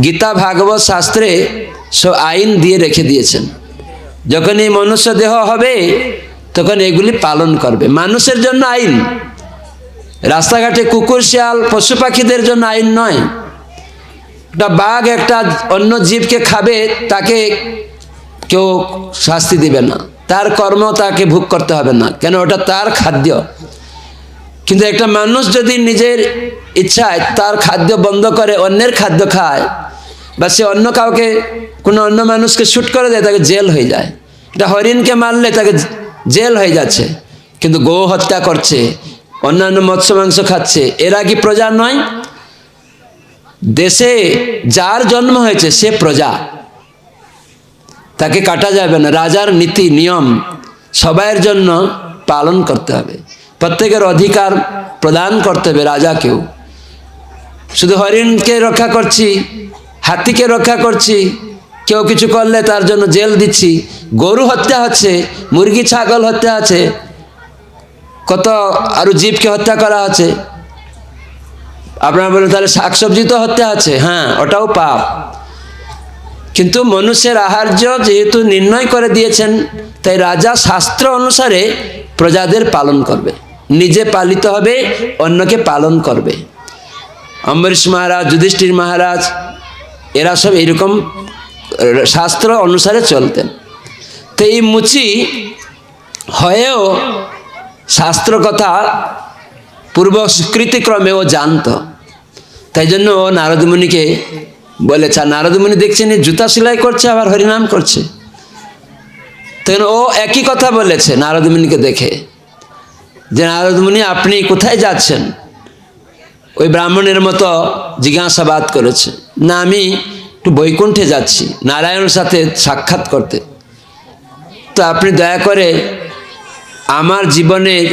গীতা ভাগবত শাস্ত্রে সব আইন দিয়ে রেখে দিয়েছেন। যখন এই মনুষ্য দেহ হবে তখন এগুলি পালন করবে। মানুষের জন্য আইন, রাস্তাঘাটে কুকুর শিয়াল পশু পাখিদের জন্য আইন নয়। একটা বাঘ একটা অন্য জীবকে খাবে, তাকে কেউ শাস্তি দিবে না, তার কর্ম তাকে ভোগ করতে হবে না, কেন ওটা তার খাদ্য। কিন্তু একটা মানুষ যদি নিজের ইচ্ছায় তার খাদ্য বন্ধ করে অন্যের খাদ্য খায়, বা সে অন্য কাউকে কোনো অন্য মানুষকে শুট করে দেয়, তাকে জেল হয়ে যায়। এটা হরিণকে মারলে তাকে জেল হয়ে যাচ্ছে। কিন্তু গো হত্যা করছে, অন্যান্য মৎস্য মাংস খাচ্ছে, এরা কি প্রজা নয়? দেশে যার জন্ম হয়েছে সে প্রজা, তাকে কাটা যাবে না। রাজার নীতি নিয়ম সবাইয়ের জন্য পালন করতে হবে, প্রত্যেকের অধিকার প্রদান করতে হবে রাজাকেও। শুধু হরিণকে রক্ষা করছি, হাতিকে রক্ষা করছি, কেউ কিছু করলে তার জন্য জেল দিচ্ছি। গরু হত্যা হচ্ছে, মুরগি ছাগল হত্যা আছে, কত আরো জীবকে হত্যা করা আছে। আপনারা বলেন তাহলে শাকসবজি তো হত্যা আছে, হ্যাঁ ওটাও পাপ। কিন্তু মনুষ্যের আহার্য যেহেতু নির্ণয় করে দিয়েছেন, তাই রাজা শাস্ত্র অনুসারে প্রজাদের পালন করবে, নিজে পালিত হবে, অন্যকে পালন করবে। অম্বরীশ মহারাজ, যুধিষ্ঠির মহারাজ, এরা সব এরকম শাস্ত্র অনুসারে চলতেন। তো এই মুচি হয়েও শাস্ত্র কথা পূর্ব স্বীকৃতিক্রমে ও জানত। তাই জন্য ও নারদমুনিকে বলেছে। নারদমুনি দেখছেন জুতা সেলাই করছে আবার হরিনাম করছে, তখন ও একই কথা বলেছে নারদমুনিকে দেখে, যে নারদমুনি আপনি কোথায় যাচ্ছেন? ওই ব্রাহ্মণের মতো জিজ্ঞাসাবাদ করেছে। না, আমি একটু বৈকুণ্ঠে যাচ্ছি নারায়ণের সাথে সাক্ষাৎ করতে। তো আপনি দয়া করে আমার জীবনের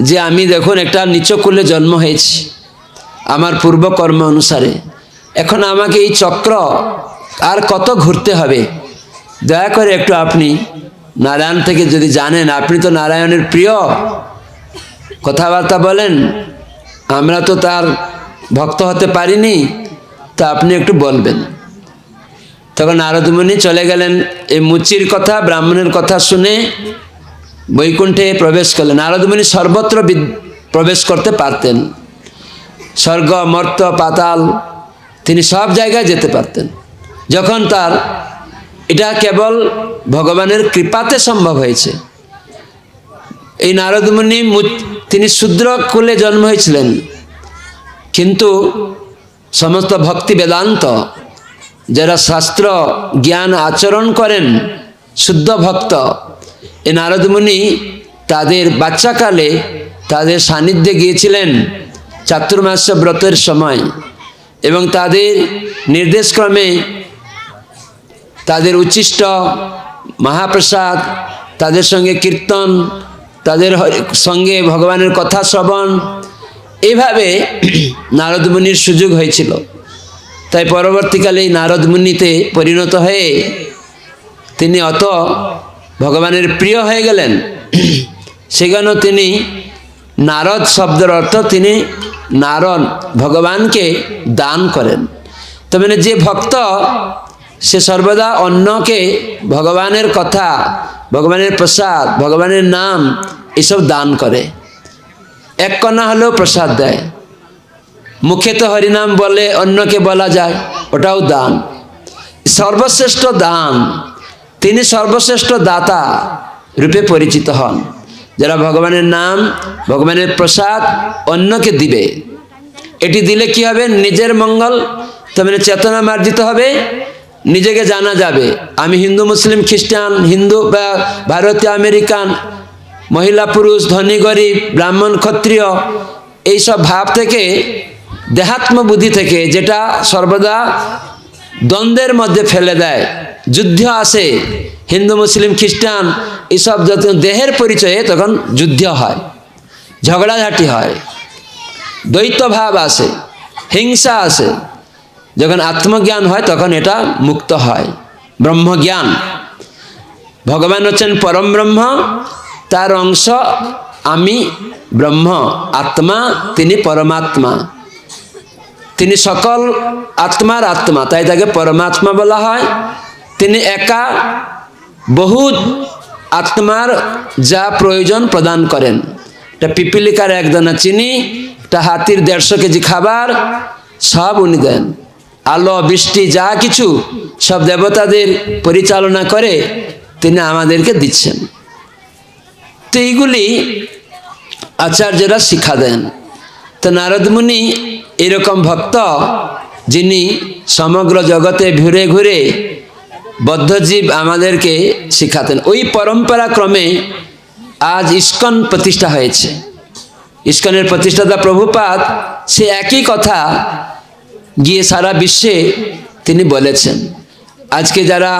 যে আমি দেখুন একটা নিচকুলে জন্ম হয়েছি আমার পূর্বকর্ম অনুসারে, এখন আমাকে এই চক্র আর কত ঘুরতে হবে, দয়া করে একটু আপনি নারায়ণ থেকে যদি জানেন, আপনি তো নারায়ণের প্রিয়, কথাবার্তা বলেন, আমরা তো তার ভক্ত হতে পারিনি, তা আপনি একটু বলবেন। তখন নারদমুনি চলে গেলেন। এই মুচির কথা, ব্রাহ্মণের কথা শুনে বৈকুণ্ঠে প্রবেশ করলেন। নারদমুনি সর্বত্র প্রবেশ করতে পারতেন, স্বর্গ মর্ত পাতাল তিনি সব জায়গায় যেতে পারতেন। যখন তার এটা কেবল ভগবানের কৃপাতে সম্ভব হয়েছে। এই নারদমুনি তিনি শূদ্র কুলে জন্ম হয়েছিলেন, কিন্তু সমস্ত ভক্তি বেদান্ত যারা শাস্ত্র জ্ঞান আচরণ করেন শুদ্ধ ভক্ত, এই নারদমুনি তাদের বাচ্চাকালে তাদের সান্নিধ্যে গিয়েছিলেন চাতুর্মাস্য ব্রতের সময়, এবং তাদের নির্দেশক্রমে তাদের উচ্ছিষ্ট মহাপ্রসাদ, তাদের সঙ্গে কীর্তন, তাদের সঙ্গে ভগবানের কথা শ্রবণ, এইভাবে নারদমুনির সুযোগ হয়েছিল। তাই পরবর্তীকালে এই নারদমুনিতে পরিণত হয়ে তিনি অত ভগবানের প্রিয় হয়ে গেলেন। সেখানেও তিনি নারদ শব্দের অর্থ তিনি নারদ, ভগবানকে দান করেন। তো মানে যে ভক্ত সে সর্বদা অন্যকে ভগবানের কথা, ভগবানের প্রসাদ, ভগবানের নাম এসব দান করে। এক কণা হলেও প্রসাদ দেয়। মুখে তো হরিনাম বলে, অন্যকে বলা যায়, ওটাও দান। সর্বশ্রেষ্ঠ দান, তিনি সর্বশ্রেষ্ঠ দাতা রূপে পরিচিত হন। যারা ভগবানের নাম, ভগবানের প্রসাদ অন্যকে দিবে, এটি দিলে কি হবে? নিজের মঙ্গল, তবে চেতনা মার্জিত হবে, নিজেকে জানা যাবে আমি হিন্দু, মুসলিম, খ্রিস্টান, হিন্দু বা ভারতীয়, আমেরিকান, মহিলা পুরুষ, ধনী গরিব, ব্রাহ্মণ ক্ষত্রিয়, এইসব ভাব থেকে, দেহাত্ম বুদ্ধি থেকে, যেটা সর্বদা দ্বন্দ্বের মধ্যে ফেলে দেয়। যুদ্ধ আসে, হিন্দু মুসলিম খ্রিস্টান এসব যখন দেহের পরিচয়ে, তখন যুদ্ধ হয়, ঝগড়াঝাটি হয়, দ্বৈত ভাব আসে, হিংসা আসে। যখন আত্মজ্ঞান হয় তখন এটা মুক্ত হয়, ব্রহ্মজ্ঞান। ভগবান হচ্ছেন পরম ব্রহ্ম, তার অংশ আমি ব্রহ্ম, আত্মা তিনি পরমাত্মা। তিনি সকল আত্মার আত্মা, তাই তাকে পরমাত্মা বলা হয়। তিনি একা বহু আত্মার যা প্রয়োজন প্রদান করেন। একটা পিপিলিকার একদানা চিনি, একটা হাতির 150 কেজি খাবার, সব উনি দেন। আলো বৃষ্টি যা কিছু সব দেবতাদের পরিচালনা করে তিনি আমাদেরকে দিচ্ছেন। তো এইগুলি আচার্যরা শিক্ষা দেন। তো নারদ মুনি এরকম ভক্ত, যিনি সমগ্র জগতে ঘুরে ঘুরে বদ্ধজীব আমাদেরকে শিখাতেন। ওই পরম্পরা ক্রমে আজ ইস্কন প্রতিষ্ঠা হয়েছে। ইস্কনের প্রতিষ্ঠাতা প্রভুপাদ সে একই কথা গিয়ে সারা বিশ্বে তিনি বলেছেন। আজকে যারা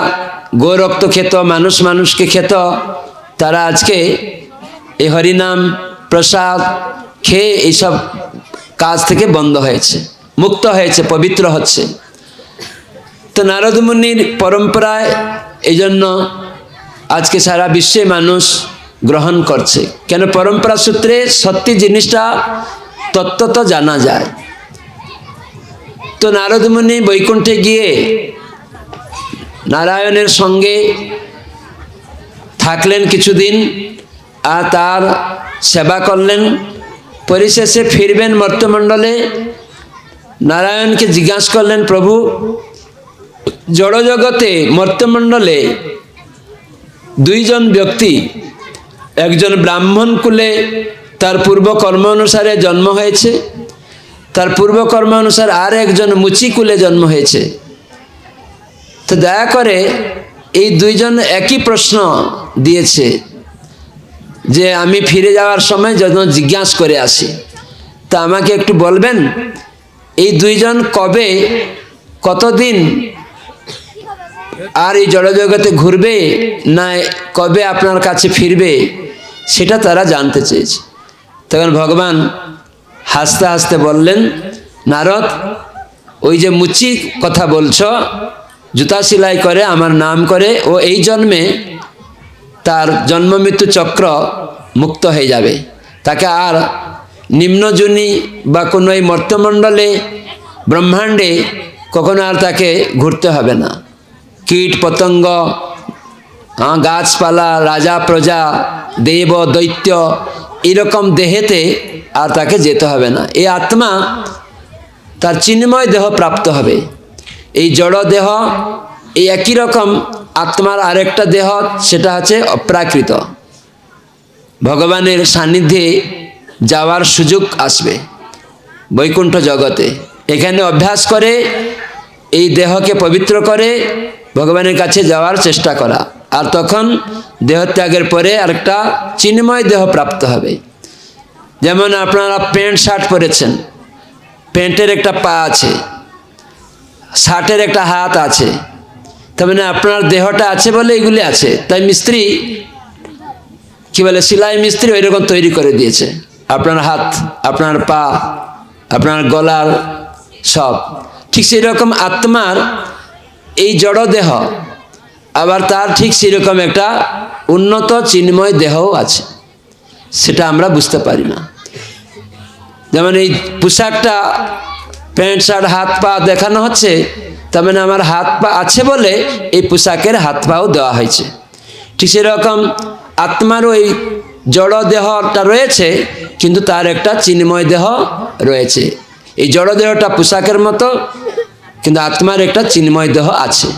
গোরক্ত খেত, মানুষ মানুষকে খেত, তারা আজকে এই হরিনাম প্রসাদ খেয়ে এইসব কাজ থেকে বন্ধ হয়েছে, মুক্ত হয়েছে, পবিত্র হচ্ছে। তো নারদ মুনির পরম্পরায় এই জন্য আজকে সারা বিশ্বে মানুষ গ্রহণ করছে। কেন? পরম্পরা সূত্রে সত্যি জিনিসটা তত্ত্বত জানা যায়। তো নারদ মুনি বৈকুণ্ঠে গিয়ে নারায়ণের সঙ্গে থাকলেন কিছুদিন, আর তার সেবা করলেন। পরিশেষে ফিরবেন মর্তমণ্ডলে। নারায়ণকে জিজ্ঞাসা করলেন, প্রভু, জড়জগতে মর্তমণ্ডলে দুইজন ব্যক্তি, একজন ব্রাহ্মণ কুলে তার পূর্বকর্ম অনুসারে জন্ম হয়েছে, তার পূর্বকর্ম অনুসারে আর একজন মুচি কুলে জন্ম হয়েছে। তো দয়া করে এই দুইজন একই প্রশ্ন দিয়েছে যে আমি ফিরে যাওয়ার সময় যখন জিজ্ঞাসা করে আসি, তা আমাকে একটু বলবেন এই দুইজন কবে, কতদিন আর এই জড়জগতে ঘুরবে, না কবে আপনার কাছে ফিরবে, সেটা তারা জানতে চেয়েছে। তখন ভগবান হাসতে হাসতে বললেন, নারদ, ওই যে মুচি কথা বলছ, জুতা সেলাই করে আমার নাম করে, ও এই জন্মে তার জন্ম মৃত্যু চক্র মুক্ত হয়ে যাবে। তাকে আর নিম্নজনী বা কোনো এই মর্তমণ্ডলে ব্রহ্মাণ্ডে কখনো আর তাকে ঘুরতে হবে না। কীট পতঙ্গ, গাছপালা, রাজা প্রজা, দেব দৈত্য, এরকম দেহেতে আর তাকে যেতে হবে না। এই আত্মা তার চিন্ময় দেহ প্রাপ্ত হবে। এই জড় দেহ, এই একই রকম আত্মার আরেকটা দেহ, সেটা হচ্ছে অপ্রাকৃত। ভগবানের সান্নিধ্যে যাওয়ার সুযোগ আসবে বৈকুণ্ঠ জগতে। এখানে অভ্যাস করে এই দেহকে পবিত্র করে ভগবানের কাছে যাওয়ার চেষ্টা করা, আর তখন দেহত্যাগের পরে আরেকটা চিন্ময় দেহ প্রাপ্ত হবে। যেমন আপনারা প্যান্ট শার্ট পরেছেন, প্যান্টের একটা পা আছে, শার্টের একটা হাত আছে, তার মানে আপনার দেহটা আছে বলে এগুলি আছে। তাই মিস্ত্রি কি বলে, সেলাই মিস্ত্রি ওই রকম তৈরি করে দিয়েছে আপনার হাত, আপনার পা, আপনার গলার সব। ঠিক সেই রকম আত্মার এই জড় দেহ, আবার তার ঠিক সেরকম একটা উন্নত চিন্ময় দেহও আছে, সেটা আমরা বুঝতে পারি না। যেমন এই পোশাকটা, প্যান্ট শার্ট, হাত পা দেখানো হচ্ছে, তার মানে আমার হাত পা আছে বলে এই পোশাকের হাত পাও দেওয়া হয়েছে। ঠিক সেরকম আত্মার ওই জড় দেহটা রয়েছে, কিন্তু তার একটা চিন্ময় দেহ রয়েছে। এই জড় দেহটা পোশাকের মতো, কিন্তু আত্মার একটা চিন্ময় দেহ আছে।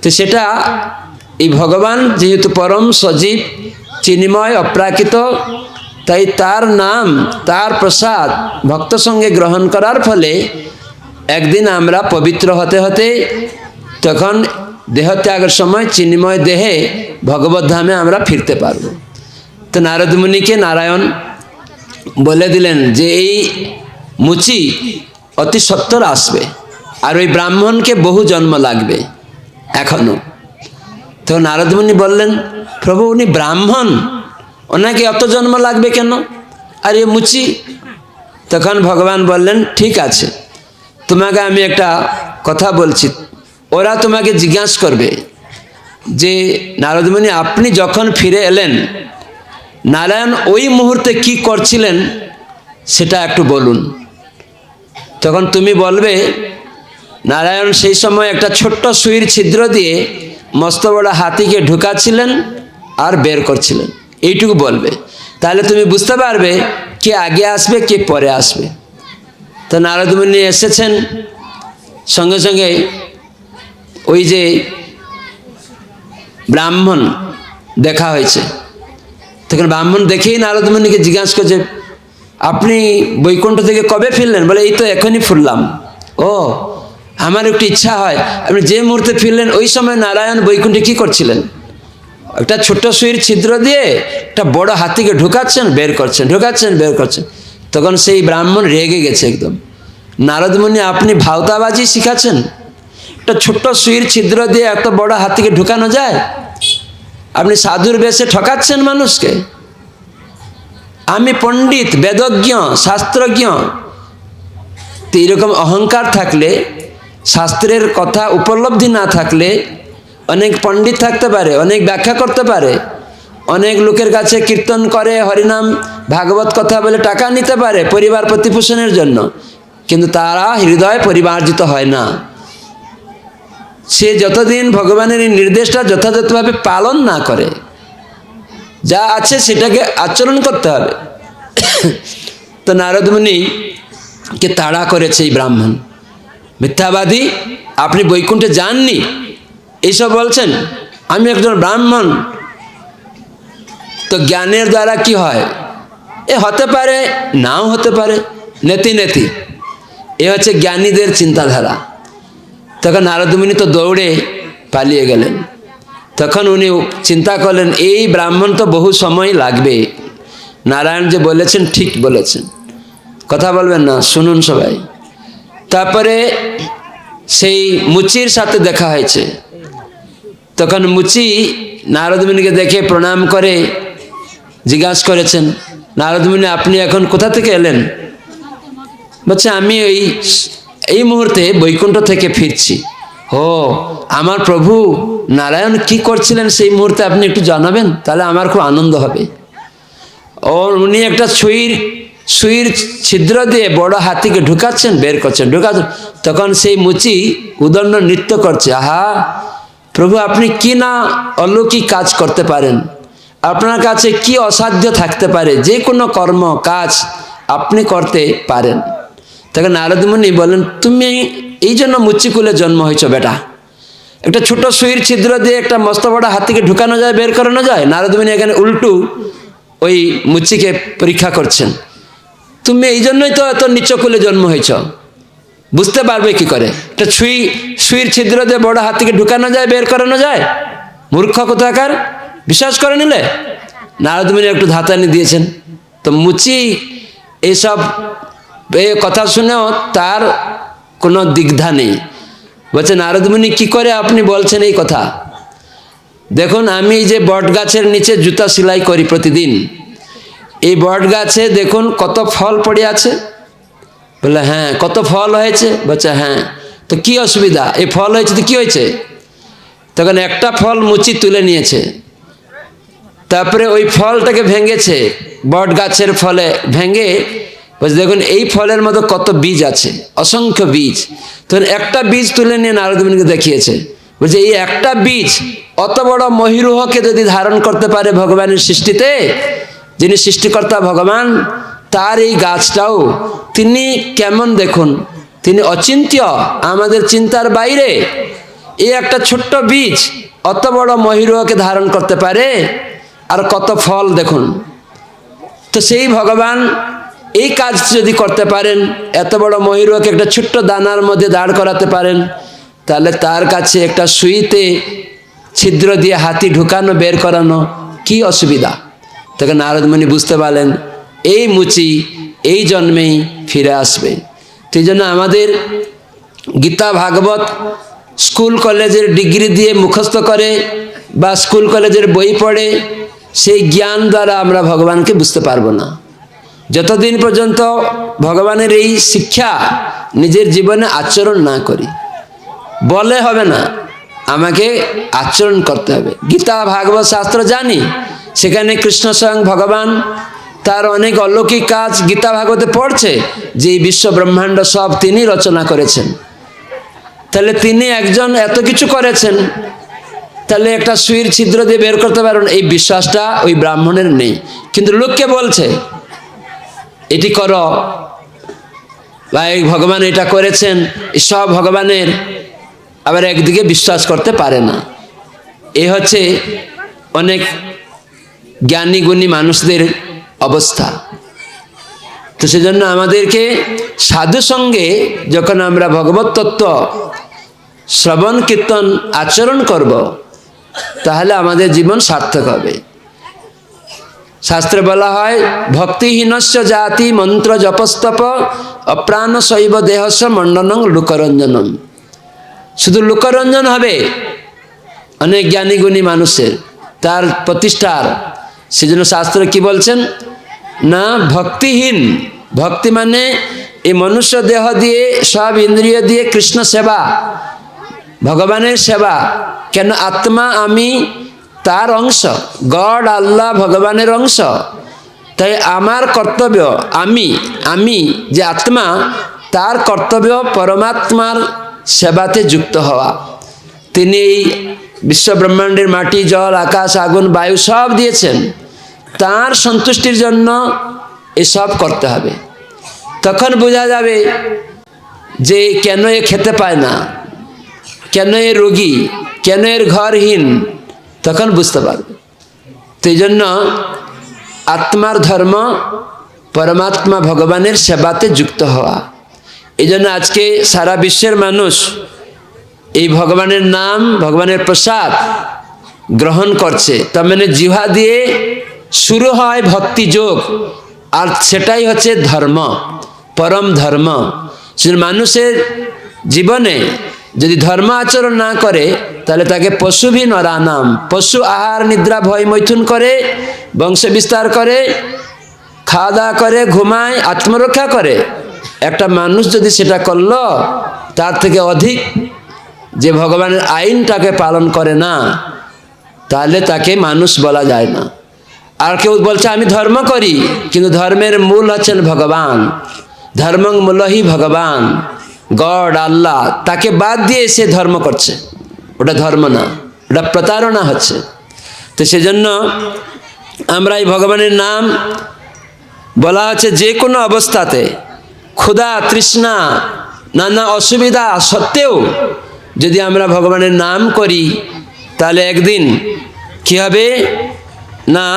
তো সেটা এই ভগবান যেহেতু পরম সজীব, চিন্ময়, অপ্রাকৃত, তাই তার নাম, তার প্রসাদ ভক্ত সঙ্গে গ্রহণ করার ফলে একদিন আমরা পবিত্র হতে হতে তখন দেহত্যাগের সময় চিন্ময় দেহে ভগবত ধামে আমরা ফিরতে পারব। তো নারদ মুনিকে নারায়ণ বলে দিলেন যে এই মুচি অতি সত্বর আসবে, আর ওই ব্রাহ্মণকে বহু জন্ম লাগবে এখনো। তো নারদ মুনি বললেন, প্রভু উনি ব্রাহ্মণ, ওনাকে অত জন্ম লাগবে কেন, আর এ মুচি? তখন ভগবান বললেন, ঠিক আছে, তোমাকে আমি একটা কথা বলছি। ওরা তোমাকে জিজ্ঞাসা করবে যে নারদ মুনি আপনি যখন ফিরে এলেন, নারায়ণ ওই মুহূর্তে কি করছিলেন সেটা একটু বলুন। তখন তুমি বলবে নারায়ণ সেই সময় একটা ছোট্ট সুইর ছিদ্র দিয়ে মস্ত বড় হাতিকে ঢুকাচ্ছিলেন আর বের করছিলেন, এইটুকু বলবে। তাহলে তুমি বুঝতে পারবে কে আগে আসবে কে পরে আসবে। তো নারদ মুনি এসেছেন, সঙ্গে সঙ্গে ওই যে ব্রাহ্মণ দেখা হয়েছে, তখন ব্রাহ্মণ দেখেই নারদ মুনিকে জিজ্ঞাসা করছে, আপনি বৈকুণ্ঠ থেকে কবে ফিরলেন? বলে এই তো এখনই ফিরলাম। ও, আমার একটু ইচ্ছা হয় আপনি যে মুহূর্তে ফিরলেন ওই সময় নারায়ণ বৈকুণ্ঠে কি করছিলেন? একটা ছোট্ট সুইর ছিদ্র দিয়ে একটা বড় হাতিকে ঢুকাচ্ছেন বের করছেন, ঢুকাচ্ছেন বের করছেন। তখন সেই ব্রাহ্মণ রেগে গেছে একদম, নারদ মুনি আপনি ভাওতাবাজি শিখাচ্ছেন? একটা ছোট্ট সুইর ছিদ্র দিয়ে এত বড় হাতিকে ঢুকানো যায়? আপনি সাধুর বেশে ঠকাচ্ছেন মানুষকে। আমি পণ্ডিত, বেদজ্ঞ, শাস্ত্রজ্ঞ। তো এরকম অহংকার থাকলে, শাস্ত্রের কথা উপলব্ধি না থাকলে, অনেক পণ্ডিত থাকতে পারে, অনেক ব্যাখ্যা করতে পারে, অনেক লোকের কাছে কীর্তন করে, হরিনাম ভাগবত কথা বলে টাকা নিতে পারে পরিবার প্রতিপোষণের জন্য, কিন্তু তারা হৃদয় পরিমার্জিত হয় না। সে যতদিন ভগবানের এই নির্দেশটা যথাযথভাবে পালন না করে, যা আছে সেটাকে আচরণ করতে হবে। তো নারদ মুনিকে তাড়া করেছে এই ব্রাহ্মণ, মিথ্যাবাদী, আপনি বৈকুণ্ঠে যাননি এইসব বলছেন, আমি একজন ব্রাহ্মণ। তো জ্ঞানের দ্বারা কি হয়? এ হতে পারে, নাও হতে পারে, নেতি নেতি, এ হচ্ছে জ্ঞানীদের চিন্তাধারা। তখন নারদ মুনি তো দৌড়ে পালিয়ে গেলেন। তখন উনি চিন্তা করলেন এই ব্রাহ্মণ তো বহু সময় লাগবে, নারায়ণ যে বলেছেন ঠিক বলেছেন, কথা বলবেন না, শুনুন সবাই। তারপরে সেই মুচির সাথে দেখা হয়েছে। তখন মুচি নারদ মুনিকে দেখে প্রণাম করে জিজ্ঞাসা করেছেন, নারদ মুনি আপনি এখন কোথা থেকে এলেন? বলছে আমি এই মুহূর্তে বৈকুণ্ঠ থেকে ফিরছি। ও, আমার প্রভু নারায়ণ কি করছিলেন সেই মুহূর্তে আপনি একটু জানাবেন, তাহলে আমার খুব আনন্দ হবে। ও, উনি একটা সুইর ছিদ্র দিয়ে বড় হাতিকে ঢুকাচ্ছেন বের করছেন, ঢুকাচ্ছেন। তখন সেই মুচি উদণ্ড নৃত্য করছে, আহা প্রভু আপনি কি না অলৌকিক কাজ করতে পারেন, আপনার কাছে কি অসাধ্য থাকতে পারে, যে কোনো কর্ম কাজ আপনি করতে পারেন। তখন নারদ মুনি বলেন, তুমি এই জন্য মুচিকুলে জন্ম হয়েছ বেটা? একটা ছোট সুইর ছিদ্র দিয়ে একটা মস্ত বড় হাতিকে ঢুকানো যায়, বের করানো যায়? নারদ মুনি এখানে উল্টু ওই মুচিকে পরীক্ষা করছেন, তুমি এই জন্যই তো এত নিচকুলে জন্ম হয়েছ, বুঝতে পারবে কি করে একটা সুইর ছিদ্র দিয়ে বড় হাতিকে ঢুকানো যায়, বের করানো যায়? মূর্খ কোথাকার, বিশ্বাস করে নিলে? নারদ মুনি একটু ধাতানি দিয়েছেন। তো মুচি এইসব কথা শুনেও তার কোনো দ্বিধা নেই, বলছে নারদ মুনি কি করে আপনি বলছেন এই কথা? দেখুন আমি এই যে বট গাছের নিচে জুতা সেলাই করি প্রতিদিন, এই বট গাছে দেখুন কত ফল পড়ে আছে। বলে হ্যাঁ। কত ফল হয়েছে? বলছে হ্যাঁ। তো কি অসুবিধা, এই ফল হয়েছে তো কি হয়েছে? তখন একটা ফল মুচি তুলে নিয়েছে, তারপরে ওই ফলটাকে ভেঙেছে, বট গাছের ফলে ভেঙে বলছে দেখুন এই ফলের মধ্যে কত বীজ আছে, অসংখ্য বীজ। তখন একটা বীজ তুলে নিয়ে নারদ মুনিকে দেখিয়েছে, বলছে এই একটা বীজ অত বড় মহিরুহকে যদি ধারণ করতে পারে ভগবানের সৃষ্টিতে, যিনি সৃষ্টিকর্তা ভগবান, তার এই গাছটাও তিনি কেমন দেখুন, তিনি অচিন্ত্য, আমাদের চিন্তার বাইরে। এই একটা ছোট্ট বীজ অত বড় মহিরুহকে ধারণ করতে পারে, আর কত ফল দেখুন। তো সেই ভগবান এই কাজ যদি করতে পারেন, এত বড় মহিরুহকে একটা ছোট্ট দানার মধ্যে দাঁড় করাতে পারেন, তাহলে তার কাছে একটা সুইতে ছিদ্র দিয়ে হাতি ঢুকানো বের করানো কি অসুবিধা? তখন নারদ মুনি বুঝতে পারলেন এই মুচি এই জন্মেই ফিরে আসবে। সেই জন্য আমাদের গীতা ভাগবত স্কুল কলেজের ডিগ্রি দিয়ে মুখস্থ করে বা স্কুল কলেজের বই পড়ে সেই জ্ঞান দ্বারা আমরা ভগবানকে বুঝতে পারবো না। যতদিন পর্যন্ত ভগবানের এই শিক্ষা নিজের জীবনে আচরণ না করি, বলে হবে না, আমাকে আচরণ করতে হবে। গীতা ভাগবত শাস্ত্র জানি, সেখানে কৃষ্ণ স্বয়ং ভগবান তার অনেক অলৌকিক কাজ গীতা ভাগবতে পড়ছে যে এই বিশ্ব ব্রহ্মাণ্ড সব তিনি রচনা করেছেন। তাহলে তিনি একজন এত কিছু করেছেন, তাহলে একটা সুইর ছিদ্র দিয়ে বের করতে পারেন, এই বিশ্বাসটা ওই ব্রাহ্মণের নেই। কিন্তু লোককে বলছে এটি করো, বা এই ভগবান এটা করেছেন, সব ভগবানের, আবার একদিকে বিশ্বাস করতে পারে না। এ হচ্ছে অনেক জ্ঞানী গুণী মানুষদের অবস্থা। তো সেজন্য আমাদেরকে সাধু সঙ্গে যখন আমরা ভগবত তত্ত্ব শ্রবণ কীর্তন আচরণ করব, তাহলে আমাদের জীবন সার্থক হবে। শাস্ত্রে বলা হয় ভক্তিহীনস্য জাতি মন্ত্র জপস্তপ অপ্রাণ শৈব দেহস্য মণ্ডনং লোকরঞ্জনম। শুধু লোকরঞ্জন হবে অনেক জ্ঞানী গুণী মানুষের, তার প্রতিষ্ঠার। সেজন্য শাস্ত্র কি বলছেন না, ভক্তিহীন, ভক্তি মানে এই মনুষ্য দেহ দিয়ে সব ইন্দ্রিয় দিয়ে কৃষ্ণ সেবা, ভগবানের সেবা। কেন? আত্মা আমি তার অংশ, গড আল্লাহ ভগবানের অংশ। তাই আমার কর্তব্য, আমি যে আত্মা, তার কর্তব্য পরমাত্মার সেবাতে যুক্ত হওয়া। তিনি এই বিশ্ব ব্রহ্মাণ্ডের মাটি, জল, আকাশ, আগুন, বায়ু সব দিয়েছেন, তার সন্তুষ্টির জন্য এসব করতে হবে। তখন বোঝা যাবে যে কেন এ খেতে পায় না, কেন এ রোগী, কেন এর ঘরহীন, তখন বুঝতে পারবে। তো এই জন্য আত্মার ধর্ম পরমাত্মা ভগবানের সেবাতে যুক্ত হওয়া। এই জন্য আজকে সারা বিশ্বের মানুষ এই ভগবানের নাম, ভগবানের প্রসাদ গ্রহণ করছে। তার মানে জিহ্বা দিয়ে শুরু হয় ভক্তি যোগ, আর সেটাই হচ্ছে ধর্ম, পরম ধর্ম। মানুষের জীবনে যদি ধর্ম আচরণ না করে, তাহলে তাকে পশুভি নরানাম, পশু আহার নিদ্রা ভয় মৈথুন করে, বংশ বিস্তার করে, খাওয়া দাওয়া করে, ঘুমায়, আত্মরক্ষা করে। একটা মানুষ যদি সেটা করলো, তার থেকে অধিক যে ভগবানের আইনটাকে পালন করে না, তাহলে তাকে মানুষ বলা যায় না। আর কেউ বলছে আমি ধর্ম করি, কিন্তু ধর্মের মূল হচ্ছেন ভগবান, ধর্মং মূলহি ভগবান, গড আল্লাহ, তাকে বাদ দিয়ে সে ধর্ম করছে, ওটা ধর্ম না, ওটা প্রতারণা হচ্ছে। তো সেজন্য আমরা এই ভগবানের নাম বলা হচ্ছে যে কোনো অবস্থাতে, ক্ষুধা তৃষ্ণা নানা অসুবিধা সত্ত্বেও যদি আমরা ভগবানের নাম করি, তাহলে একদিন কি হবে না,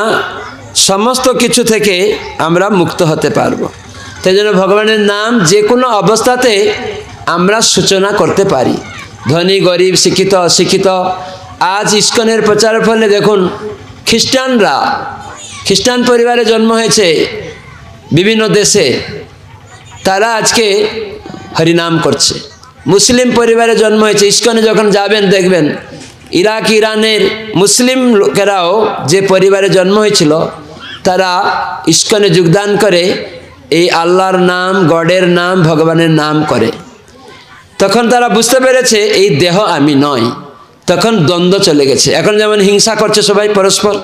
সমস্ত কিছু থেকে আমরা মুক্ত হতে পারবো। তাই জন্য ভগবানের নাম যে কোনো অবস্থাতে আমরা সূচনা করতে পারি, ধনী গরিব, শিক্ষিত অশিক্ষিত। আজ ইস্কনের প্রচারের ফলে দেখুন, খ্রিস্টান পরিবারে জন্ম হয়েছে বিভিন্ন দেশে, তারা আজকে হরিনাম করছে। মুসলিম পরিবারে জন্ম হয়েছে, ইস্কনে যখন যাবেন দেখবেন ইরাক ইরানের মুসলিম লোকেরাও যে পরিবারে জন্ম হয়েছিল, তারা ইস্কনে যোগদান করে এই আল্লাহর নাম, গডের নাম, ভগবানের নাম করে। তখন তারা বুঝতে পেরেছে এই দেহ আমি নয়। তখন দ্বন্দ্ব চলে গেছে। এখন যেমন হিংসা করছে সবাই পরস্পর,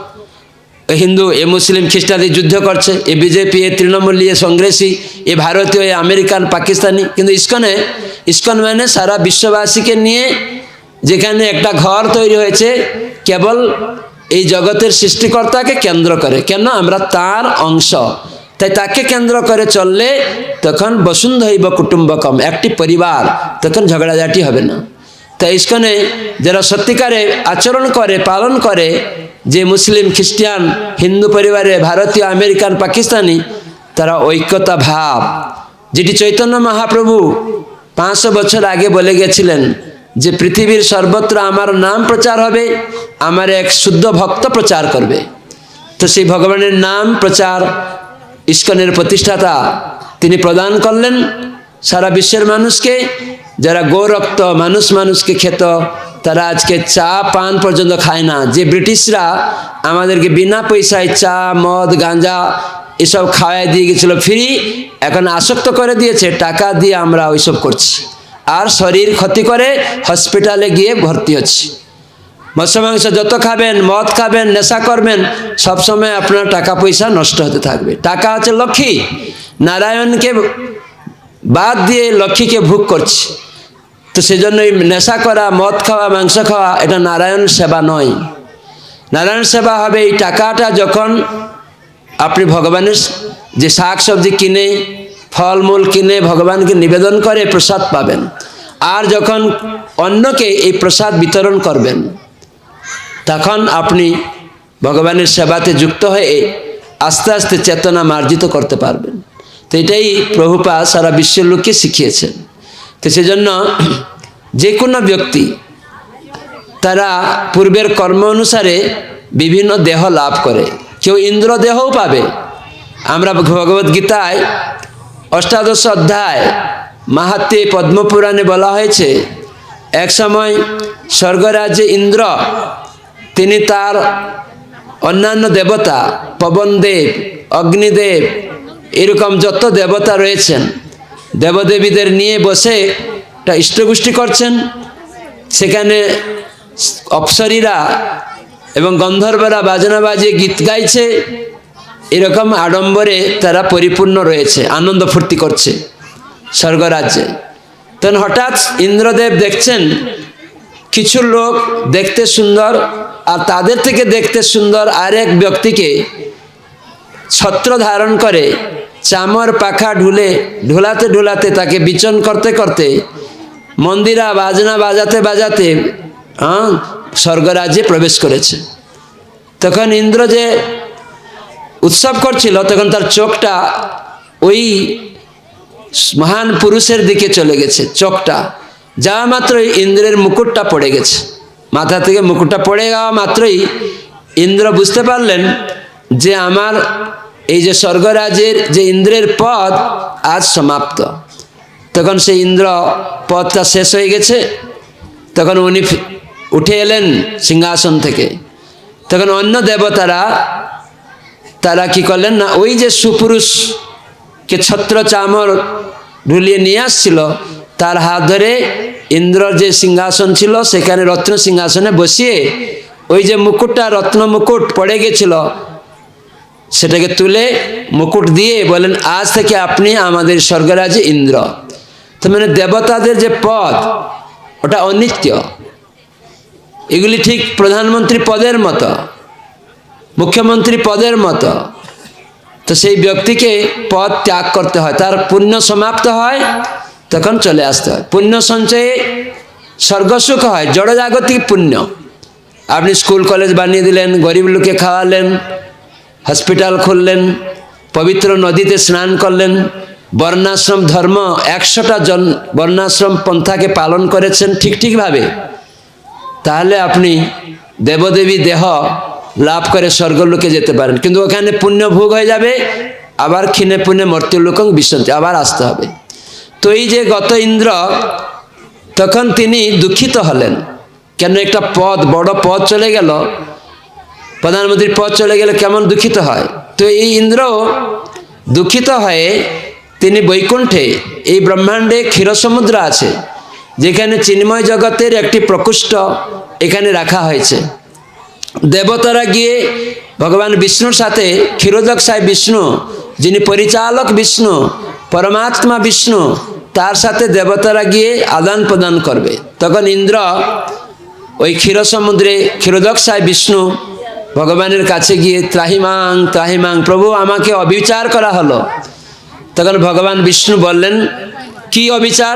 হিন্দু এ মুসলিম খ্রিস্টান যুদ্ধ করছে, এ বিজেপি, এ তৃণমূল, এ কংগ্রেসি, এ ভারতীয়, এ আমেরিকান, পাকিস্তানি। কিন্তু ইস্কন মানে সারা বিশ্ববাসীকে নিয়ে, যেখানে একটা ঘর তৈরি হয়েছে কেবল এই জগতের সৃষ্টিকর্তাকে কেন্দ্র করে। কেন? আমরা তার অংশ, তাই তাকে কেন্দ্র করে চললে তখন বসুন্ধৈব কুটুম্বকম, একটি পরিবার, তখন ঝগড়াঝাটি হবে না। তাই ইস্কনে যারা সত্যিকারে আচরণ করে, পালন করে, যে মুসলিম, খ্রিস্টান, হিন্দু পরিবারে, ভারতীয়, আমেরিকান, পাকিস্তানি, তারা ঐক্যতা ভাব, যেটি চৈতন্য মহাপ্রভু 500 বছর আগে বলে গেছিলেন যে পৃথিবীর সর্বত্র আমার নাম প্রচার হবে, আমার এক শুদ্ধ ভক্ত প্রচার করবে। তো সেই ভগবানের নাম প্রচার ইস্কনের প্রতিষ্ঠাতা তিনি প্রদান করলেন সারা বিশ্বের মানুষকে। যারা গৌরক্ত মানুষকে খেত, তারা আজকে চা পান পর্যন্ত খায় না। যে ব্রিটিশরা আমাদেরকে বিনা পয়সায় চা, মদ, গাঁজা এসব খাওয়াই দিয়ে গেছিল ফ্রি, এখন আসক্ত করে দিয়েছে, টাকা দিয়ে আমরা ওইসব করছি, আর শরীর ক্ষতি করে হসপিটালে গিয়ে ভর্তি হচ্ছি। মৎস্য মাংস যত খাবেন, মদ খাবেন, নেশা করবেন, সবসময় আপনার টাকা পয়সা নষ্ট হতে থাকবে। টাকা হচ্ছে লক্ষ্মী, নারায়ণকে বাদ দিয়ে লক্ষ্মীকে ভোগ করছে। তো সেজন্য এই নেশা করা, মদ খাওয়া, মাংস খাওয়া, এটা নারায়ণ সেবা নয়। নারায়ণ সেবা হবে এই টাকাটা যখন আপনি ভগবানের যে শাক সবজি কিনে, ফলমূল কিনে ভগবানকে নিবেদন করে প্রসাদ পাবেন। আর যখন অন্যকে এই প্রসাদ বিতরণ করবেন, তখন আপনি ভগবানের সেবাতে যুক্ত হয়ে আস্তে আস্তে চেতনা মার্জিত করতে পারবেন। তো এটাই প্রভুপাদ সারা বিশ্বের লোককে শিখিয়েছেন। তো সেজন্য যে কোনো ব্যক্তি তারা পূর্বের কর্ম অনুসারে বিভিন্ন দেহ লাভ করে। কেউ ইন্দ্র দেহও পাবে। আমরা ভগবদ্গীতায় অষ্টাদশ অধ্যায় মাহাত্ম্যে পদ্মপুরাণে বলা হয়েছে, এক সময় স্বর্গরাজ্যে ইন্দ্র তিনি তার অন্যান্য দেবতা, পবনদেব, অগ্নিদেব, এরকম যত দেবতা রয়েছেন, দেবদেবীদের নিয়ে বসে একটা ইষ্টগোষ্ঠী করছেন। সেখানে অপ্সরীরা এবং গন্ধর্বরা বাজনা বাজিয়ে গীত গাইছে। এরকম আড়ম্বরে তারা পরিপূর্ণ রয়েছে, আনন্দ ফুর্তি করছে স্বর্গরাজ্যে। তখন হঠাৎ ইন্দ্রদেব দেখছেন কিছু লোক দেখতে সুন্দর, আর তাদের থেকে দেখতে সুন্দর আরেক ব্যক্তিকে ছত্র ধারণ করে চামর পাখা ঢুলাতে ঢুলাতে তাকে বিচন করতে করতে মন্দিরা বাজনা বাজাতে বাজাতে স্বর্গরাজ্যে প্রবেশ করেছে। তখন ইন্দ্র যে উৎসব করছিল, তখন তার চোখটা ওই মহান পুরুষের দিকে চলে গেছে। চোখটা যাওয়া মাত্রই ইন্দ্রের মুকুটটা পড়ে গেছে। মাথা থেকে মুকুটটা পড়ে যাওয়া মাত্রই ইন্দ্র বুঝতে পারলেন যে আমার এই যে স্বর্গরাজ্যের যে ইন্দ্রের পদ আজ সমাপ্ত। তখন সেই ইন্দ্র পদটা শেষ হয়ে গেছে। তখন উনি উঠে এলেন সিংহাসন থেকে। তখন অন্য দেবতারা তারা কি করলেন না, ওই যে সুপুরুষকে ছত্র চামর ঢুলিয়ে নিয়ে আসছিল, তার হাত ধরে ইন্দ্রর যে সিংহাসন ছিল সেখানে রত্ন সিংহাসনে বসিয়ে ওই যে মুকুটটা, রত্ন মুকুট পড়ে গেছিল, সেটাকে তুলে মুকুট দিয়ে বলেন, আজ থেকে আপনি আমাদের স্বর্গরাজ্যে ইন্দ্র। তো মানে দেবতাদের যে পদ ওটা অনিত্য। এগুলি ঠিক প্রধানমন্ত্রী পদের মতো, মুখ্যমন্ত্রী পদের মতো। তো সেই ব্যক্তিকে পদ ত্যাগ করতে হয়, তার পুণ্য সমাপ্ত হয়, তখন চলে আসতে হয়। পুণ্য সঞ্চয়ে স্বর্গসুখ হয়, জড়জাগতিক পুণ্য। আপনি স্কুল কলেজ বানিয়ে দিলেন, গরিব লোকে খাওয়ালেন, হসপিটাল খুললেন, পবিত্র নদীতে স্নান করলেন, বর্ণাশ্রম ধর্ম 100টা বর্ণাশ্রম পন্থাকে পালন করেছেন ঠিকভাবে, তাহলে আপনি দেবদেবী দেহ লাভ করে স্বর্গলোকে যেতে পারেন। কিন্তু ওখানে পুণ্য ভোগ হয়ে যাবে, আবার ক্ষীণে পুণ্যে মর্ত্যলোকং বিশন্তি, আবার আসতে হবে। তো এই যে গত ইন্দ্র, তখন তিনি দুঃখিত হলেন, কেন একটা পদ, বড় পদ চলে গেল, প্রধানমন্ত্রীর পদ চলে গেলে কেমন দুঃখিত হয়। তো এই ইন্দ্র দুঃখিত হয়ে তিনি বৈকুণ্ঠে, এই ব্রহ্মাণ্ডে ক্ষীরসমুদ্র আছে, যেখানে চিন্ময় জগতের একটি প্রকোষ্ঠ এখানে রাখা হয়েছে। দেবতারা গিয়ে ভগবান বিষ্ণুর সাথে, ক্ষীরোদকসায় বিষ্ণু যিনি পরিচালক বিষ্ণু, পরমাত্মা বিষ্ণু, তার সাথে দেবতারা গিয়ে আদান প্রদান করবে। তখন ইন্দ্র ওই ক্ষীরসমুদ্রে ক্ষীরোদকসায় বিষ্ণু ভগবানের কাছে গিয়ে ত্রাহিমাং ত্রাহিমাং, প্রভু আমাকে অবিচার করা হলো। তখন ভগবান বিষ্ণু বললেন, কি অবিচার?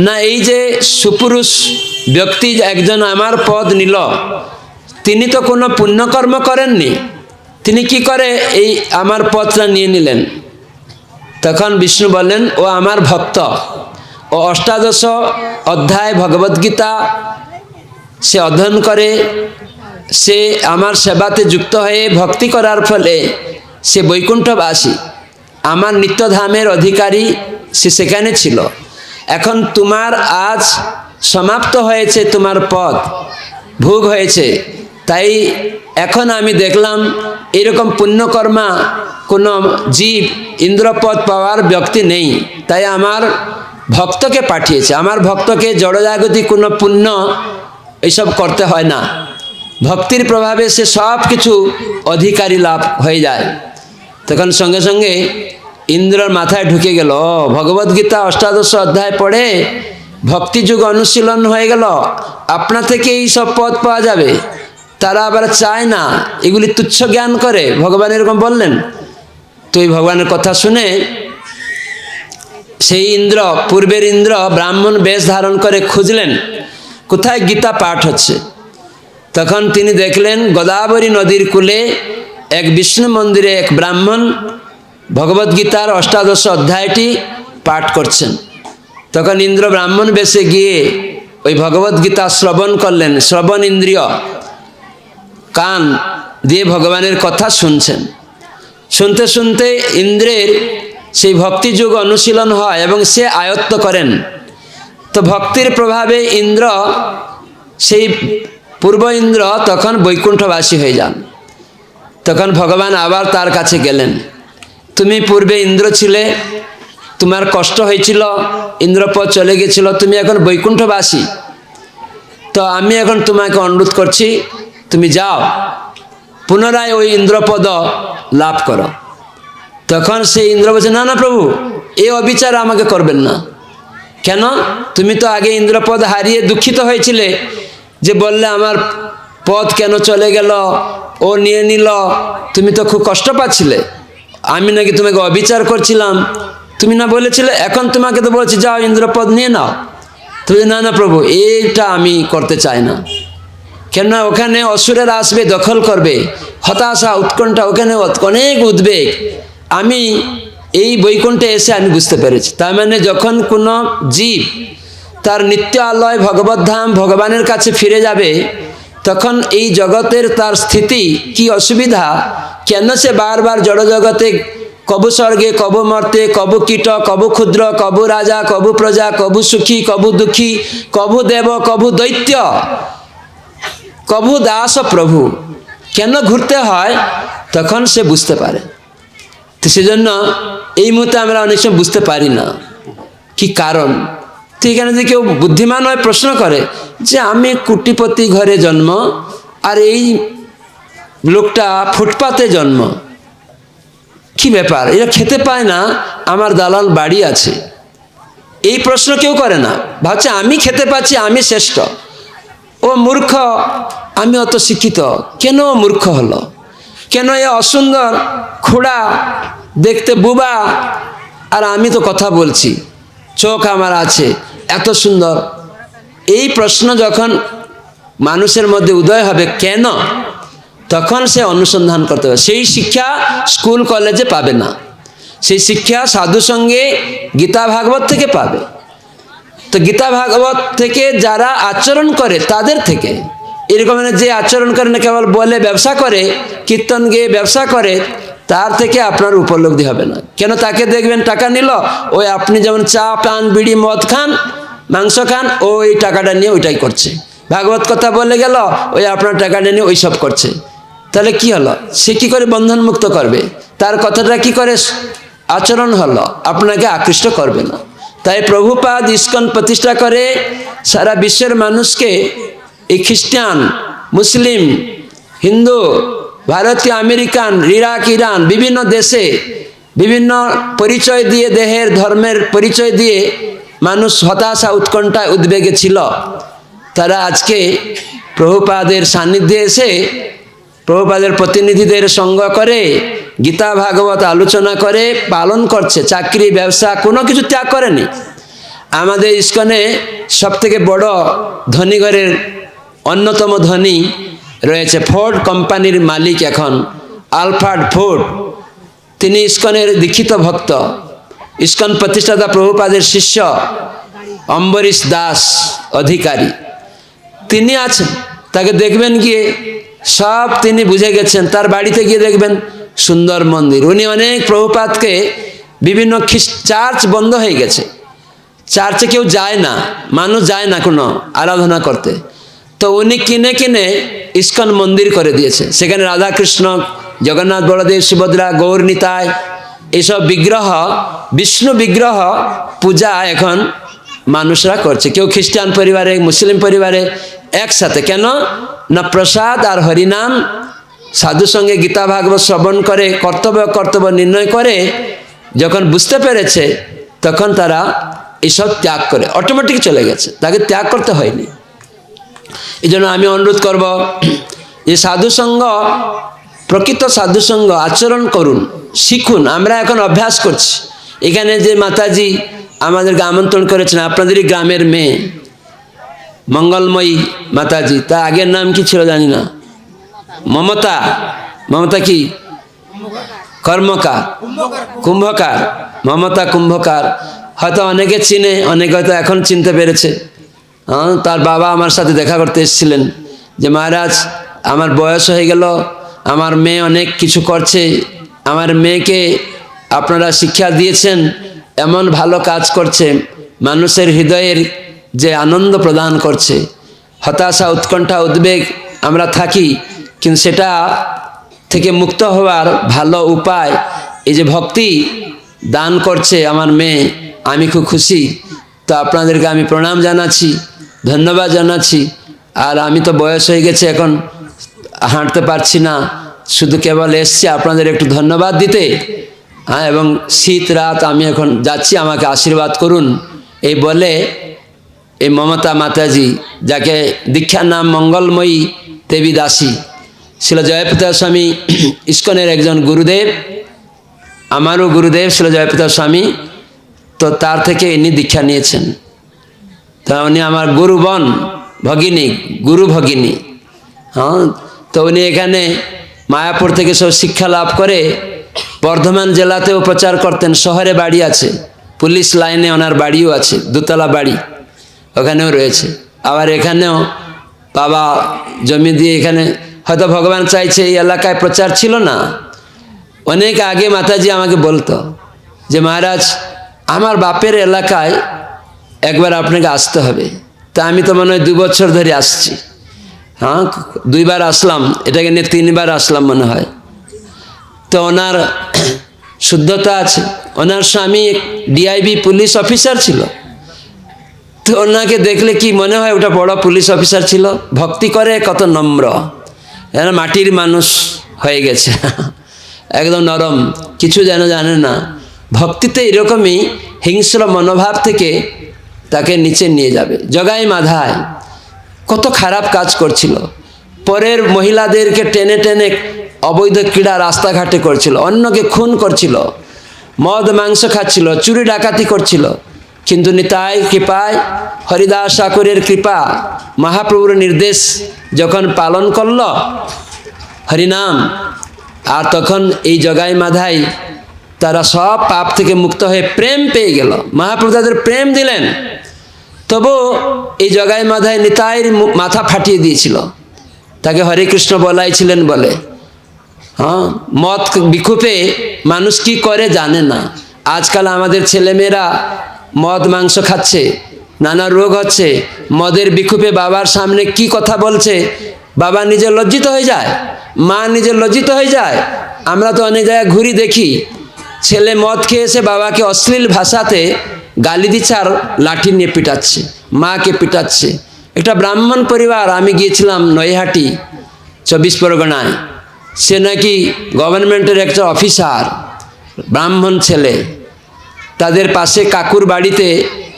না, এই যে সুপুরুষ ব্যক্তি একজন আমার পদ নিল, তিনি তো কোনো পুণ্যকর্ম করেননি, তিনি কি করে এই আমার পদটা নিয়ে নিলেন? তখন বিষ্ণু বললেন, ও আমার ভক্ত, ও অষ্টাদশ অধ্যায় ভগবদ্গীতা সে অধ্যয়ন করে, সে আমার সেবাতে যুক্ত হয়ে ভক্তি করার ফলে সে বৈকুণ্ঠবাসী, আমার নিত্যধামের অধিকারী, সে সেখানে ছিল। এখন তোমার আজ সমাপ্ত হয়েছে, তোমার পদ ভোগ হয়েছে, তাই এখন আমি দেখলাম এরকম পুণ্যকর্মা কোনো জীব ইন্দ্রপদ পাওয়ার ব্যক্তি নেই, তাই আমার ভক্তকে পাঠিয়েছে। আমার ভক্তকে জড়জাগতিক কোনো পুণ্য এইসব করতে হয় না। ভক্তির প্রভাবে সে সব কিছু অধিকারী লাভ হয়ে যায়। তখন সঙ্গে সঙ্গে ইন্দ্রর মাথায় ঢুকে গেল, ভগবদ্গীতা অষ্টাদশ অধ্যায় পড়ে ভক্তিযুগ অনুশীলন হয়ে গেল, আপনা থেকে এই সব পদ পাওয়া যাবে। তারা আবার চায় না, এগুলি তুচ্ছ জ্ঞান করে। ভগবান এরকম বললেন। তো এই ভগবানের কথা শুনে সেই ইন্দ্র, পূর্বের ইন্দ্র ব্রাহ্মণ বেশ ধারণ করে খুঁজলেন কোথায় গীতা পাঠ হচ্ছে। তখন তিনি দেখলেন গোদাবরী নদীর কূলে এক বিষ্ণু মন্দিরে এক ব্রাহ্মণ ভগবদ্গীতার অষ্টাদশ অধ্যায়টি পাঠ করছেন। তখন ইন্দ্র ব্রাহ্মণ বেশে গিয়ে ওই ভগবদ্গীতা শ্রবণ করলেন। শ্রবণ ইন্দ্রিয়, কান দিয়ে ভগবানের কথা শুনছেন। শুনতে শুনতে ইন্দ্রের সেই ভক্তিযুগ অনুশীলন হয় এবং সে আয়ত্ত করেন। তো ভক্তির প্রভাবে ইন্দ্র, সেই পূর্ব ইন্দ্র তখন বৈকুণ্ঠবাসী হয়ে যান। তখন ভগবান আবার তার কাছে গেলেন, তুমি পূর্বে ইন্দ্র ছিলে, তোমার কষ্ট হয়েছিল, ইন্দ্রপদ চলে গেছিল, তুমি এখন বৈকুণ্ঠবাসী। তো আমি এখন তোমাকে অনুরোধ করছি, তুমি যাও পুনরায় ওই ইন্দ্রপদ লাভ করো। তখন সেই ইন্দ্র বলছে, না না প্রভু, এই অবিচার আমাকে করবেন না। কেন? তুমি তো আগে ইন্দ্রপদ হারিয়ে দুঃখিত হয়েছিলে, যে বললে আমার পদ কেন চলে গেল, ও নিয়ে নিল, তুমি তো খুব কষ্ট পাচ্ছিলে, আমি নাকি তোমাকে অবিচার করছিলাম, তুমি না বলেছিলে। এখন তোমাকে তো বলছি যাও ইন্দ্রপদ নিয়ে নাও। তুমি না না প্রভু, এইটা আমি করতে চাই না। কেননা ওখানে অসুরেরা আসবে, দখল করবে, হতাশা উৎকণ্ঠা, ওখানে অনেক উদ্বেগ। আমি এই বৈকুণ্ঠে এসে আমি বুঝতে পেরেছি, তার মানে যখন কোনো জীব তার নিত্য আলয় ভগবত ধাম ভগবানের কাছে ফিরে যাবে, তখন এই জগতের তার স্থিতি কি অসুবিধা, কেন সে বারবার জড় জগতে কবু স্বর্গে কবু মর্তে, কবু কীট কবু ক্ষুদ্র, কবু রাজা কবু প্রজা, কবু সুখী কবু দুঃখী, কবু দেব কবু দৈত্য, কবু দাস প্রভু, কেন ঘুরতে হয়, তখন সে বুঝতে পারে। তো সেজন্য এই মুহূর্তে আমরা অনেক সময় বুঝতে পারি না কি কারণ। তো এখানে যদি কেউ বুদ্ধিমান হয়ে প্রশ্ন করে যে আমি কোটিপতি ঘরে জন্ম, আর এই লোকটা ফুটপাতে জন্ম, কি ব্যাপার, এরা খেতে পায় না, আমার দালাল বাড়ি আছে, এই প্রশ্ন কেউ করে না। ভাবছে আমি খেতে পাচ্ছি, আমি শ্রেষ্ঠ, ও মূর্খ, আমি অত শিক্ষিত। কেন ও মূর্খ হলো? কেন এ অসুন্দর খোড়া, দেখতে বুবা, আর আমি তো কথা বলছি, চোখ আমার আছে, এত সুন্দর। এই প্রশ্ন যখন মানুষের মধ্যে উদয় হবে কেন, তখন সে অনুসন্ধান করতে হবে। সেই শিক্ষা স্কুল কলেজে পাবে না, সেই শিক্ষা সাধু সঙ্গে গীতা ভাগবত থেকে পাবে। তো গীতা ভাগবত থেকে যারা আচরণ করে তাদের থেকে, এরকম যে আচরণ করে না, কেবল বলে ব্যবসা করে, কীর্তন গেয়ে ব্যবসা করে, তার থেকে আপনার উপলব্ধি হবে না। কেন? তাকে দেখবেন টাকা নিল, ওই আপনি যেমন চা পান বিড়ি মদ খান মাংস খান, ও এই টাকাটা নিয়ে ওইটাই করছে। ভাগবত কথা বলে গেল, ওই আপনার টাকাটা নিয়ে ওই সব করছে। তাহলে কি হলো? সে কি করে বন্ধন মুক্ত করবে? তার কথাটা কি করে আচরণ হলো? আপনাকে আকৃষ্ট করবে না। তাই প্রভুপাদ ইস্কন প্রতিষ্ঠা করে সারা বিশ্বের মানুষকে, এই খ্রিস্টান, মুসলিম, হিন্দু, ভারতীয়, আমেরিকান, ইরাক, ইরান, বিভিন্ন দেশে বিভিন্ন পরিচয় দিয়ে, দেহের ধর্মের পরিচয় দিয়ে মানুষ হতাশা উৎকণ্ঠায় উদ্বেগে ছিল। তারা আজকে প্রভুপাদের সান্নিধ্যে এসে প্রভুপাদের প্রতিনিধিদের সঙ্গ করে গীতা ভাগবত আলোচনা করে পালন করছে। চাকরি ব্যবসা কোনো কিছু ত্যাগ করেনি। আমাদের ইস্কনে সবথেকে বড় ধনী ঘরের অন্যতম ধনী রয়েছে, ফোর্ড কোম্পানির মালিক এখন আলফ্রেড ফোর্ড। তিনি ইস্কনের দীক্ষিত ভক্ত। ইস্কন প্রতিষ্ঠাতা প্রভুপাদের শিষ্য অম্বরীশ দাস অধিকারী, তিনি আছেন। তাকে দেখবেন গিয়ে সব তিনি বুঝে গেছেন। তার বাড়িতে গিয়ে দেখবেন সুন্দর মন্দির। উনি অনেক প্রভুপাদকে, বিভিন্ন চার্চ বন্ধ হয়ে গেছে, চার্চে কেউ যায় না, মানুষ যায় না কোনো আরাধনা করতে, তো উনি কিনে কিনে ইস্কন মন্দির করে দিয়েছে। সেখানে রাধাকৃষ্ণ, জগন্নাথ, বলদেব, সুভদ্রা, গৌর নিতাই, এইসব বিগ্রহ, বিষ্ণু বিগ্রহ পূজা এখন মানুষরা করছে, কেউ খ্রিস্টান পরিবারে, মুসলিম পরিবারে একসাথে। কেন না প্রসাদ আর হরিনাম, সাধু সঙ্গে গীতা ভাগবত শ্রবণ করে কর্তব্য নির্ণয় করে যখন বুঝতে পেরেছে, তখন তারা এইসব ত্যাগ করে, অটোমেটিক চলে গেছে, তাকে ত্যাগ করতে হয়নি। এই জন্য আমি অনুরোধ করব যে সাধুসঙ্গ, প্রকৃত সাধুসঙ্গ আচরণ করুন, শিখুন। আমরা এখন অভ্যাস করছি। এখানে যে মাতাজি আমাদেরকে আমন্ত্রণ করেছেন, আপনাদেরই গ্রামের মেয়ে মঙ্গলময়ী মাতাজি, তার আগের নাম কি ছিল জানি না, মমতা, মমতা কি কর্মকার, কুম্ভকার, মমতা কুম্ভকার। হয়তো অনেকে চিনে, অনেকে হয়তো এখন চিনতে পেরেছে। তার বাবা আমার সাথে দেখা করতে এসেছিলেন যে মহারাজ আমার বয়স হয়ে গেল, আমার মেয়ে অনেক কিছু করছে, আমার মেয়েকে আপনারা শিক্ষা দিয়েছেন, এমন ভালো কাজ করছে, মানুষের হৃদয়ের যে আনন্দ প্রদান করছে। হতাশা, উৎকণ্ঠা, উদ্বেগ আমরা থাকি, কিন্তু সেটা থেকে মুক্ত হওয়ার ভালো উপায় এই যে ভক্তি দান করছে আমার মেয়ে, আমি খুব খুশি। তো আপনাদেরকে আমি প্রণাম জানাচ্ছি, ধন্যবাদ জানাচ্ছি। আর আমি তো বয়স হয়ে গেছে, এখন হাঁটতে পারছি না, শুধু কেবল এসছি আপনাদের একটু ধন্যবাদ দিতে। হ্যাঁ, এবং শীত রাত আমি এখন যাচ্ছি, আমাকে আশীর্বাদ করুন। এই বলে এই মমতা মাতাজি, যাকে দীক্ষার নাম মঙ্গলময়ী দেবী দাসী, শিল জয়প্রতাপ স্বামী ইস্কনের একজন গুরুদেব, আমারও গুরুদেব শিল জয়প্রতাপ স্বামী। তো তার থেকে ইনি দীক্ষা নিয়েছেন। তা উনি আমার গুরু বোন, ভগিনী, গুরু ভগিনী। হ্যাঁ, তো উনি এখানে মায়াপুর থেকে সব শিক্ষা লাভ করে বর্ধমান জেলাতেও প্রচার করতেন। শহরে বাড়ি আছে, পুলিশ লাইনে ওনার বাড়িও আছে, দোতলা বাড়ি, ওখানেও রয়েছে। আবার এখানেও বাবা জমি দিয়ে, এখানে হয়তো ভগবান চাইছে এই এলাকায় প্রচার ছিল না। অনেক আগে মাতাজি আমাকে বলতো যে মহারাজ আমার বাপের এলাকায় একবার আপনাকে আসতে হবে। তা আমি তো মনে হয় 2 বছর ধরে আসছি। হ্যাঁ, 2 বার আসলাম, এটাকে নিয়ে 3 বার আসলাম মনে হয়। তো ওনার শুদ্ধতা আছে। ওনার স্বামী ডিআইবি পুলিশ অফিসার ছিল। তো ওনাকে দেখলে কি মনে হয় ওটা বড় পুলিশ অফিসার ছিল। ভক্তি করে, কত নম্র, মাটির মানুষ হয়ে গেছে, একদম নরম, কিছু যেন জানে না। ভক্তিতে এরকমই হিংস্র মনোভাব থেকে তাকে নিচে নিয়ে যাবে। জগাই মাধায় কত খারাপ কাজ করছিল, পরের মহিলাদেরকে টেনে টেনে অবৈধ ক্রীড়া রাস্তাঘাটে করছিল, অন্যকে খুন করছিল, মদ মাংস খাচ্ছিল, চুরি ডাকাতি করছিল। কিন্তু নিতাই কৃপায়, হরিদাস ঠাকুরের কৃপা, মহাপ্রভুর নির্দেশ যখন পালন করল হরিনাম, আর তখন এই জগাই মাধাই তারা সব পাপ থেকে মুক্ত হয়ে প্রেম পেয়ে গেল। মহাপ্রভু তাদের প্রেম দিলেন। তবু এই জগাই মাধাই নিতাইয়ের মাথা ফাটিয়ে দিয়েছিল, তাকে হরে কৃষ্ণ বলাইছিলেন বলে। হ্যাঁ, মদ বিক্ষোভে মানুষ কি করে জানে না। আজকাল আমাদের ছেলেমেয়েরা মদ মাংস খাচ্ছে, নানা রোগ হচ্ছে। মদের বিক্ষোভে বাবার সামনে কি কথা বলছে, বাবা নিজে লজ্জিত হয়ে যায়, মা নিজে লজ্জিত হয়ে যায়। আমরা তো অনেক জায়গায় ঘুরি দেখি, ছেলে মদ খেয়ে এসে বাবাকে অশ্লীল ভাষাতে গালি দিচ্ছে আর লাঠি নিয়ে পিটাচ্ছে, মাকে পিটাচ্ছে। একটা ব্রাহ্মণ পরিবার, আমি গিয়েছিলাম নৈহাটি 24 পরগনায়। সে নাকি গভর্নমেন্টের একটা অফিসার, ব্রাহ্মণ ছেলে। তাদের পাশে কাকুর বাড়িতে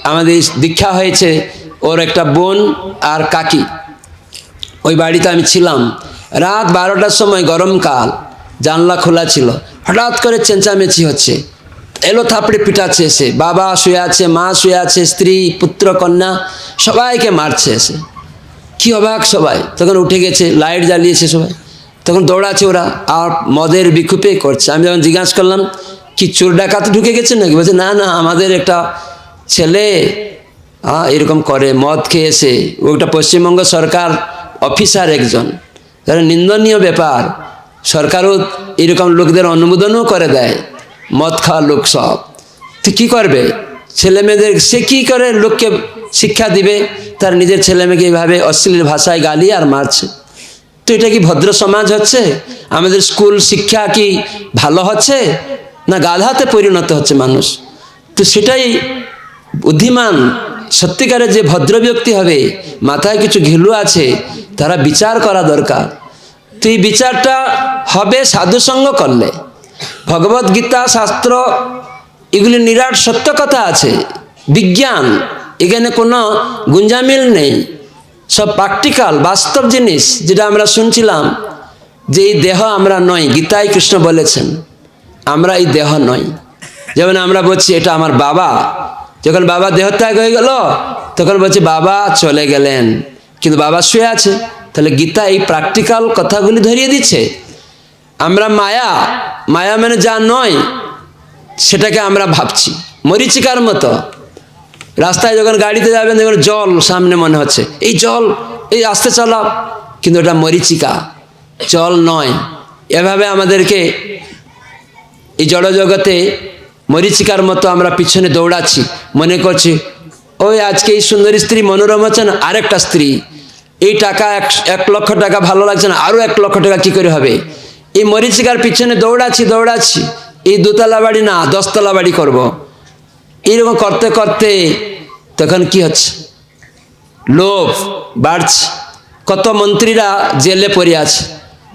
আমাদের দীক্ষা হয়েছে, ওর একটা বোন আর কাকি। ওই বাড়িতে আমি ছিলাম। রাত 12টার সময়, গরমকাল, জানলা খোলা ছিল, হঠাৎ করে চেঁচামেচি হচ্ছে, এলো থাপড়ে পিটাচ্ছে এসে। বাবা শুয়ে আছে, মা শুয়ে আছে, স্ত্রী পুত্র কন্যা সবাইকে মারছে এসে। কি অবাক সবাই, তখন উঠে গেছে, লাইট জ্বালিয়েছে সবাই, তখন দৌড়াচ্ছে ওরা, আর মদের বিক্ষোভে করছে। আমি যখন জিজ্ঞাসা করলাম কি চোর ডাকাত ঢুকে গেছে নাকি, বলছে না না, আমাদের একটা ছেলে এরকম করে, মদ খেয়ে এসে। ওটা পশ্চিমবঙ্গ সরকার অফিসার একজন, তারা নিন্দনীয় ব্যাপার। সরকারও এরকম লোকদের অনুমোদনও করে দেয়, মদ খাওয়া লোক সব। তো কী করবে ছেলে মেয়েদের, সে কী করে লোককে শিক্ষা দিবে? তার নিজের ছেলে মেয়েকে এইভাবে অশ্লীল ভাষায় গালি আর মারছে। তো এটা কি ভদ্র সমাজ হচ্ছে? আমাদের স্কুল শিক্ষা কি ভালো হচ্ছে, না গাধাতে পরিণত হচ্ছে মানুষ? তো সেটাই বুদ্ধিমান সত্যিকারের যে ভদ্র ব্যক্তি হবে, মাথায় কিছু ঘিলু আছে, তারা বিচার করা দরকার। তো এই বিচারটা হবে সাধুসঙ্গ করলে। ভগবত গীতা, শাস্ত্র, এগুলি নিরাট সত্য কথা আছে, বিজ্ঞান, এখানে কোনো গুঞ্জামিল নেই, সব প্র্যাকটিক্যাল বাস্তব জিনিস। যেটা আমরা শুনছিলাম যে এই দেহ আমরা নই, গীতায় কৃষ্ণ বলেছেন আমরা এই দেহ নই। যেমন আমরা বলছি এটা আমার বাবা, যখন বাবা দেহত্যাগ হয়ে গেল তখন বলছি বাবা চলে গেলেন, কিন্তু বাবা শুয়ে আছে। তাহলে গীতা এই প্র্যাকটিক্যাল কথাগুলি ধরিয়ে দিচ্ছে। আমরা মায়া, মায়া মানে যা নয় সেটাকে আমরা ভাবছি মরীচিকার মতো। রাস্তায় যখন গাড়িতে যাবেন দেখবেন জল সামনে মনে হচ্ছে, এই জল, এই আস্তে চালাও, কিন্তু ওটা মরীচিকা, জল নয়। এভাবে আমাদেরকে এই জড়জগতে মরীচিকার মতো আমরা পিছনে দৌড়াচ্ছি, মনে করছি ওই আজকে এই সুন্দরী স্ত্রী মনোরম হচ্ছে না, আরেকটা স্ত্রী, এই টাকা 1 লক্ষ টাকা ভালো লাগছে না, আরো 1 লক্ষ টাকা কি করে হবে। এই মরীচিকার পিছনে দৌড়াচ্ছি, এই 2তলা বাড়ি না 10তলা বাড়ি করব। এইরকম করতে করতে তখন কি হচ্ছে, লোভ বাড়ছে। কত মন্ত্রীরা জেলে পড়ে আছে,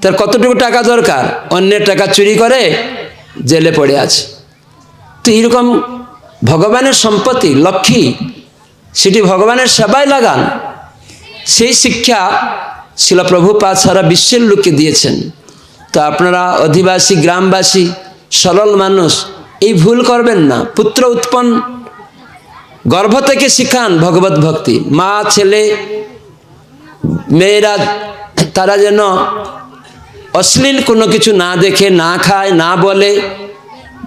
তার কতটুকু টাকা দরকার, অন্যের টাকা চুরি করে জেলে পড়ে আছে। তো এইরকম ভগবানের সম্পত্তি লক্ষ্মী, সেটি ভগবানের সেবায় লাগান। সেই শিক্ষা শিল প্রভুপাদ সারা বিশ্বের লোককে দিয়েছেন। তো আপনারা অধিবাসী, গ্রামবাসী, সরল মানুষ এই ভুল করবেন না। পুত্র উৎপন্ন গর্ভ থেকে শিখান ভগবত ভক্তি। মা, ছেলে, মেয়েরা তারা যেন অশ্লীল কোনো কিছু না দেখে, না খায়, না বলে।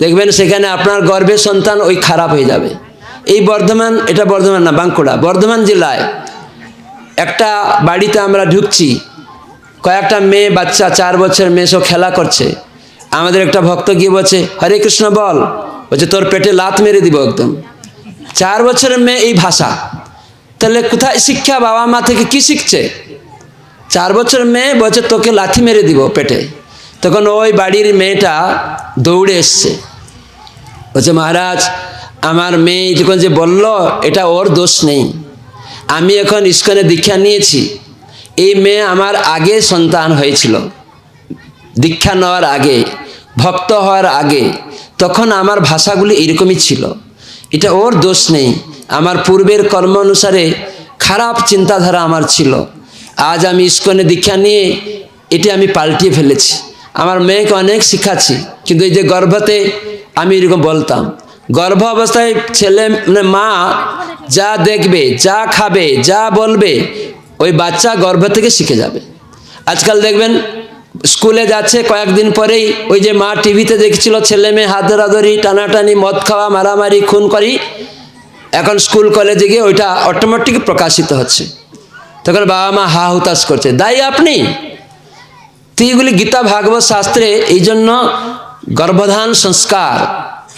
দেখবেন সেখানে আপনার গর্ভে সন্তান ওই খারাপ হয়ে যাবে। এই বর্ধমান, এটা বর্ধমান না বাঁকুড়া, বর্ধমান জেলায় একটা বাড়িতে আমরা ঢুকছি, কয়েকটা মেয়ে বাচ্চা, 4 বছরের মেয়ে সব খেলা করছে। আমাদের একটা ভক্ত গিয়ে বলছে হরে কৃষ্ণ বল, বলছে তোর পেটে লাত মেরে দিব একদম। 4 বছরের মেয়ে এই ভাষা, তাহলে কোথায় শিক্ষা, বাবা মা থেকে কি শিখছে? 4 বছরের মেয়ে বলছে তোকে লাথি মেরে দিব পেটে। তখন ওই বাড়ির মেয়েটা দৌড়ে এসছে, বলছে মহারাজ আমার মেয়ে যখন যে বলল এটা ওর দোষ নেই, আমি এখন ইস্কনে দীক্ষা নিয়েছি, এই মেয়ে আমার আগে সন্তান হয়েছিল, দীক্ষা নেওয়ার আগে, ভক্ত হওয়ার আগে, তখন আমার ভাষাগুলি এরকমই ছিল, এটা ওর দোষ নেই, আমার পূর্বের কর্ম অনুসারে খারাপ চিন্তাধারা আমার ছিল, আজ আমি ইস্কনে দীক্ষা নিয়ে এটি আমি পাল্টিয়ে ফেলেছি। আমার মেয়েকে অনেক শিখাচ্ছি, কিন্তু এই যে গর্ভতে আমি এরকম বলতাম, গর্ভ অবস্থায় ছেলে মানে মা যা দেখবে, যা খাবে, যা বলবে, ওই বাচ্চা গর্ভ থেকে শিখে যাবে। আজকাল দেখবেন স্কুলে যাচ্ছে, কয়েকদিন পরেই ওই যে মা টিভিতে দেখছিল ছেলে মেয়ে হাত ধরাধরি, টানাটানি, মদ খাওয়া, মারামারি, খুন করি, এখন স্কুল কলেজে গিয়ে ওইটা অটোমেটিক প্রকাশিত হচ্ছে। তখন বাবা মা হা হুতাশ করছে, দায়ী আপনি। তো এইগুলি গীতা ভাগবত শাস্ত্রে এই জন্য গর্ভধান সংস্কার,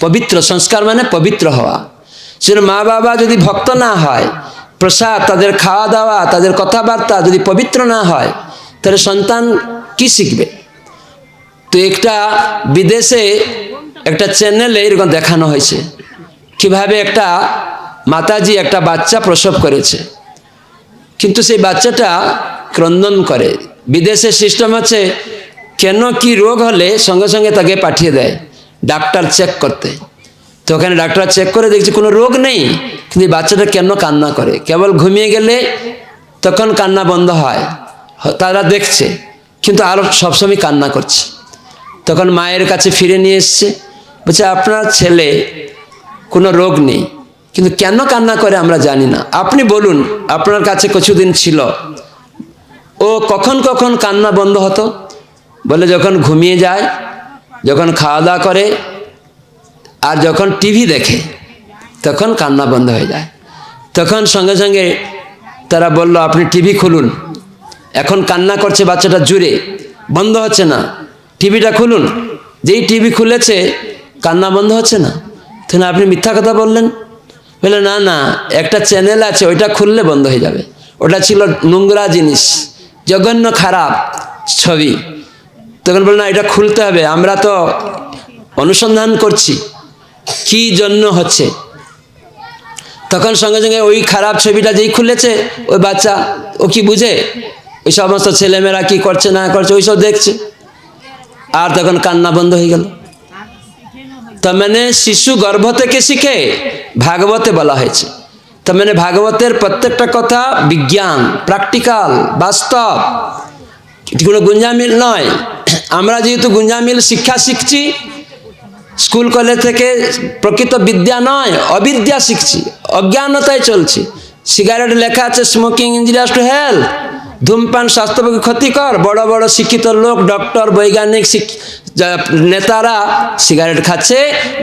পবিত্র সংস্কার মানে পবিত্র হওয়া। সেজন্য মা বাবা যদি ভক্ত না হয়, প্রসাদ, তাদের খাওয়া দাওয়া, তাদের কথাবার্তা যদি পবিত্র না হয়, তাহলে সন্তান কি শিখবে? তো একটা বিদেশে একটা চ্যানেলে এরকম দেখানো হয়েছে কিভাবে একটা মাতাজি একটা বাচ্চা প্রসব করেছে, কিন্তু সেই বাচ্চাটা ক্রন্দন করে। বিদেশের সিস্টেম হচ্ছে কেন কি রোগ হলে সঙ্গে সঙ্গে তাকে পাঠিয়ে দেয় ডাক্তার চেক করতে। তো ওখানে ডাক্তার চেক করে দেখছে কোনো রোগ নেই, কিন্তু বাচ্চাটা কেন কান্না করে, কেবল ঘুমিয়ে গেলে তখন কান্না বন্ধ হয়, তারা দেখছে, কিন্তু আরও সবসময় কান্না করছে। তখন মায়ের কাছে ফিরে নিয়ে এসছে, বলছে আপনার ছেলে কোনো রোগ নেই, কিন্তু কেন কান্না করে আমরা জানি না, আপনি বলুন আপনার কাছে কিছুদিন ছিল ও কখন কখন কান্না বন্ধ হতো? বলে যখন ঘুমিয়ে যায়, যখন খাওয়া দাওয়া করে, আর যখন টিভি দেখে তখন কান্না বন্ধ হয়ে যায়। তখন সঙ্গে সঙ্গে তারা বলল আপনি টিভি খুলুন, এখন কান্না করছে বাচ্চাটা জুড়ে, বন্ধ হচ্ছে না, টিভিটা খুলুন। যেই টিভি খুলেছে কান্না বন্ধ হচ্ছে না, তাহলে আপনি মিথ্যা কথা বললেন। বলে না না, একটা চ্যানেল আছে ওইটা খুললে বন্ধ হয়ে যাবে, ওটা ছিল নোংরা জিনিস, জঘন্য খারাপ ছবি। তখন বলল না, এটা খুলতে হবে, আমরা তো অনুসন্ধান করছি কি জন্য হচ্ছে। তখন সঙ্গে সঙ্গে ওই খারাপ ছবিটা যেই খুলেছে ওই বাচ্চা, ও কি বুঝে ওই সমস্ত ছেলেমেয়েরা কি করছে না করছে ওইসব দেখছে, আর তখন কান্না বন্ধ হয়ে গেল। তার মানে শিশু গর্ভ থেকে শিখে, ভাগবতে বলা হয়েছে। তার মানে ভাগবতের প্রত্যেকটা কথা বিজ্ঞান, প্র্যাকটিক্যাল, বাস্তব, কোনো গুঞ্জামিল নয়। আমরা যেহেতু গুঞ্জামিল শিক্ষা শিখছি স্কুল কলেজ থেকে, প্রকৃত বিদ্যা নয়, অবিদ্যা শিখছি, অজ্ঞানতায় চলছি। সিগারেট লেখা আছে স্মোকিং ইঞ্জুরিয়াস টু হেলথ, ধূমপান স্বাস্থ্যপক্ষে ক্ষতিকর। বড় বড় শিক্ষিত লোক, ডক্টর, বৈজ্ঞানিক, নেতারা সিগারেট খাচ্ছে,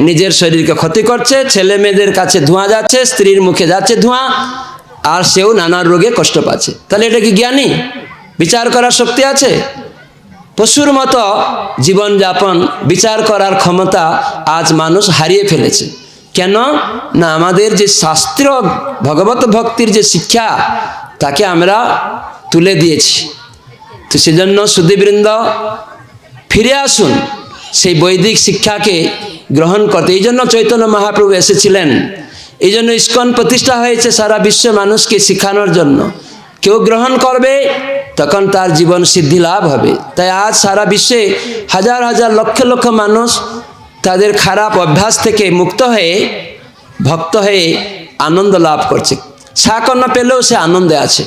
নিজের শরীরকে ক্ষতি করছে, ছেলে মেয়েদের কাছে ধোঁয়া যাচ্ছে, স্ত্রীর মুখে যাচ্ছে ধোঁয়া, আর সেও নানা রোগে কষ্ট পাচ্ছে। তাহলে এটা কি জ্ঞানী? বিচার করার শক্তি আছে? পশুর মতো জীবনযাপন, বিচার করার ক্ষমতা আজ মানুষ হারিয়ে ফেলেছে। কেন না, আমাদের যে শাস্ত্র, ভগবত ভক্তির যে শিক্ষা, তাকে আমরা তুলে দিয়েছি। তো সেজন্য সুধীবৃন্দ ফিরে আসুন সেই বৈদিক শিক্ষাকে গ্রহণ করতে। এই জন্য চৈতন্য মহাপ্রভু এসেছিলেন, এই জন্য ইস্কন প্রতিষ্ঠা হয়েছে সারা বিশ্বে মানুষকে শিখানোর জন্য। কেউ গ্রহণ করবে তখন তার জীবন সিদ্ধি লাভ হবে। তাই আজ সারা বিশ্বে হাজার হাজার লক্ষ লক্ষ মানুষ তাদের খারাপ অভ্যাস থেকে মুক্ত হয়ে ভক্ত হয়ে আনন্দ লাভ করছে। সাকর্ণ পেলেও সে আনন্দে আছে।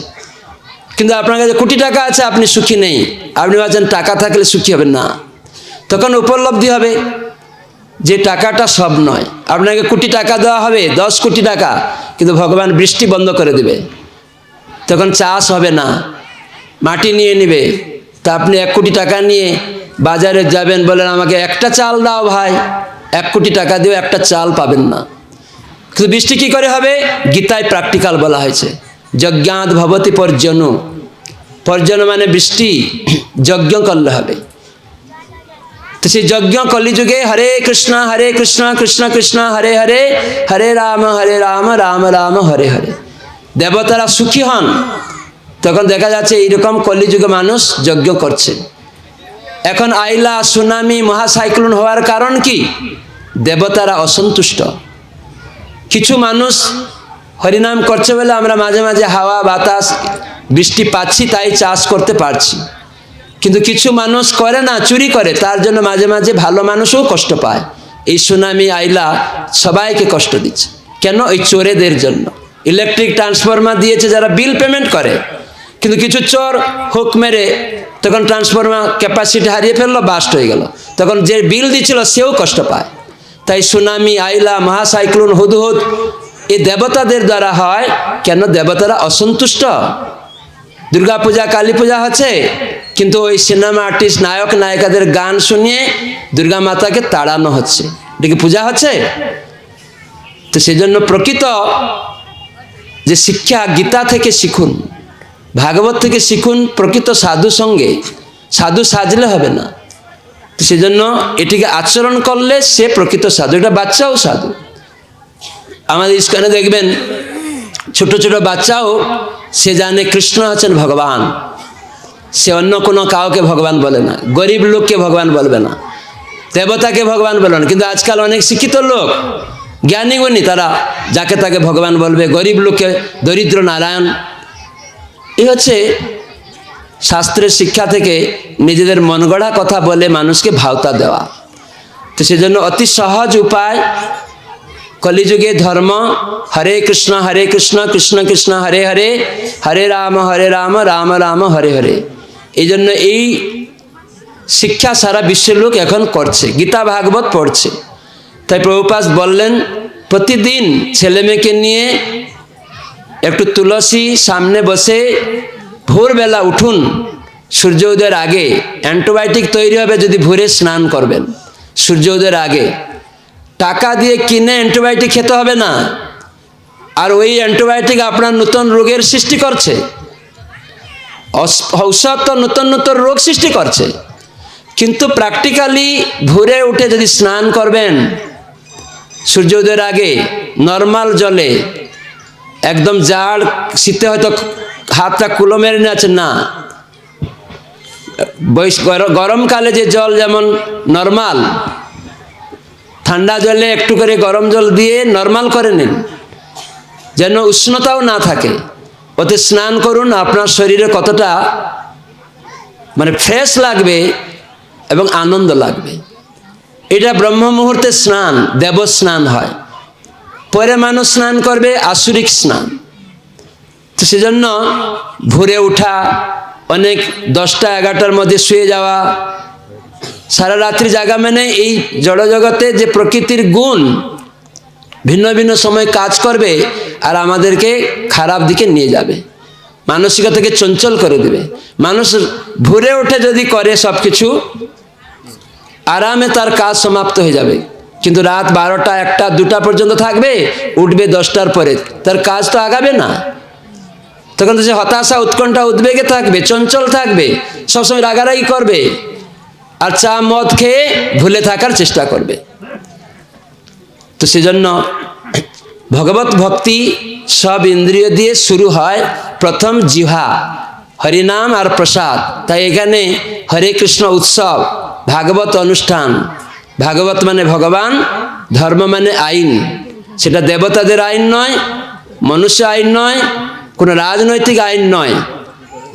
কিন্তু আপনার কাছে কোটি টাকা আছে, আপনি সুখী নেই, আপনি ভাবছেন টাকা থাকলে সুখী হবেন না। তখন উপলব্ধি হবে যে টাকাটা সব নয়। আপনাকে কোটি টাকা দেওয়া হবে, 10 কোটি টাকা, কিন্তু ভগবান বৃষ্টি বন্ধ করে দেবে, তখন চাষ হবে না, মাটি নিয়ে নেবে। তা আপনি 1 কোটি টাকা নিয়ে বাজারে যাবেন, বলেন আমাকে একটা চাল দাও ভাই, 1 কোটি টাকা দিয়েও একটা চাল পাবেন না। কিন্তু বৃষ্টি কি করে হবে? গীতায় প্র্যাকটিক্যাল বলা হয়েছে, যজ্ঞাৎ ভবতি পর্জন্য। পর্জন্য মানে বৃষ্টি, যজ্ঞ করলে হবে। তো সেই যজ্ঞ কলিযুগে হরে কৃষ্ণ কৃষ্ণ কৃষ্ণ হরে হরে, হরে রাম রাম রাম হরে হরে। দেবতারা সুখী হন। তখন দেখা যাচ্ছে এইরকম কলিযুগে মানুষ যজ্ঞ করছে। এখন আইলা, সুনামি, মহাসাইক্লোন হওয়ার কারণ কি? দেবতারা অসন্তুষ্ট। কিছু মানুষ হরিনাম করছে বলে আমরা মাঝে মাঝে হাওয়া বাতাস বৃষ্টি পাচ্ছি, তাই চাষ করতে পারছি। কিন্তু কিছু মানুষ করে না, চুরি করে, তার জন্য মাঝে মাঝে ভালো মানুষও কষ্ট পায়। এই সুনামি আইলা সবাইকে কষ্ট দিচ্ছে। কেন? ওই চোরেদের জন্য। ইলেকট্রিক ট্রান্সফরমার দিয়েছে যারা বিল পেমেন্ট করে, কিন্তু কিছু চোর হুক মেরে তখন ট্রান্সফরমার ক্যাপাসিটি হারিয়ে ফেললো, বাস্ট হয়ে গেল, তখন যে বিল দিচ্ছিল সেও কষ্ট পায়। তাই সুনামি, আইলা, মহাসাইক্লোন, হুদহুদ এই দেবতাদের দ্বারা হয়। কেন? দেবতারা অসন্তুষ্ট। দুর্গা পূজা, কালী পূজা হচ্ছে, কিন্তু ওই সিনেমা আর্টিস্ট, নায়ক নায়িকাদের গান শুনিয়ে দুর্গা মাতাকে তাড়ানো হচ্ছে। এটা কি পূজা হচ্ছে? তো সেজন্য প্রকৃত যে শিক্ষা গীতা থেকে শিখুন, ভাগবত থেকে শিখুন, প্রকৃত সাধু সঙ্গে। সাধু সাজলে হবে না। তো সেজন্য এটিকে আচরণ করলে সে প্রকৃত সাধু। এটা বাচ্চাও সাধু। আমাদের ইস্কনে দেখবেন ছোট ছোট বাচ্চাও সে জানে কৃষ্ণ হচ্ছেন ভগবান, সে অন্য কোনো কাউকে ভগবান বলে না, গরিব লোককে ভগবান বলবে না, দেবতাকে ভগবান বলবে না। কিন্তু আজকাল অনেক শিক্ষিত লোক, জ্ঞানী গুণী, তারা যাকে তাকে ভগবান বলবে, গরিব লোককে দরিদ্র নারায়ণ। এই হচ্ছে শাস্ত্রের শিক্ষা থেকে নিজেদের মন গড়া কথা বলে মানুষকে ভাওতা দেওয়া। তো সেজন্য অতি সহজ উপায়, কলিযুগে ধর্ম হরে কৃষ্ণ কৃষ্ণ কৃষ্ণ হরে হরে, হরে রাম রাম রাম হরে হরে। এই জন্য এই শিক্ষা সারা বিশ্বের লোক এখন করছে, গীতা ভাগবত পড়ছে। তাই প্রভুপাদ বললেন প্রতিদিন ছেলে মেয়েকে নিয়ে একটু তুলসী সামনে বসে ভোরবেলা উঠুন, সূর্য উদয়ের আগে। অ্যান্টিবায়োটিক তৈরি হবে যদি ভোরে স্নান করবেন সূর্য উদয়ের আগে। টাকা দিয়ে কিনে অ্যান্টিবায়োটিক খেতে হবে না। আর ওই অ্যান্টিবায়োটিক আপনার নতুন রোগের সৃষ্টি করছে। ঔষধ তো নতুন নতুন রোগ সৃষ্টি করছে। কিন্তু প্র্যাকটিক্যালি ভোরে উঠে যদি স্নান করবেন সূর্য উদয়ের আগে, নর্মাল জলে, একদম জাড় শীতে হয়তো হাতটা কুলো মেরে নিয়ে আছেন না, গরমকালে যে জল যেমন নর্মাল, ঠান্ডা জলে একটু করে গরম জল দিয়ে নর্মাল করে নিন, যেন উষ্ণতাও না থাকে। ওতে স্নান করুন, আপনার শরীরে কতটা মানে ফ্রেশ লাগবে এবং আনন্দ লাগবে। এটা ব্রহ্ম মুহূর্তে স্নান, দেব স্নান হয়। পরে মানুষ স্নান করবে আসুরিক স্নান। তো সেজন্য ভোরে ওঠা, অনেক 10টা 11টার মধ্যে শুয়ে যাওয়া, সারা রাত্রি জাগা, মানে এই জড়জগতে যে প্রকৃতির গুণ ভিন্ন ভিন্ন সময় কাজ করবে আর আমাদেরকে খারাপ দিকে নিয়ে যাবে, মানসিকতাকে চঞ্চল করে দেবে। মানুষ ভোরে উঠে যদি করে সব কিছু, আরামে তার কাজ সমাপ্ত হয়ে যাবে। কিন্তু রাত 12টা 1টা 2টা পর্যন্ত থাকবে, উঠবে 10টার পরে, তার কাজ তো আগাবে না। তখন তো সে হতাশা, উৎকণ্ঠা, উদ্বেগে থাকবে, চঞ্চল থাকবে, সবসময় রাগারাগি করবে, আর চা মদ খেয়ে ভুলে থাকার চেষ্টা করবে। তো সেজন্য ভগবত ভক্তি সব ইন্দ্রিয় দিয়ে শুরু হয়। প্রথম জিহ্বা, হরিনাম আর প্রসাদ। তাই এখানে হরে কৃষ্ণ উৎসব, ভাগবত অনুষ্ঠান। ভাগবত মানে ভগবান, ধর্ম মানে আইন। সেটা দেবতাদের আইন নয়, মনুষ্য আইন নয়, কোনো রাজনৈতিক আইন নয়।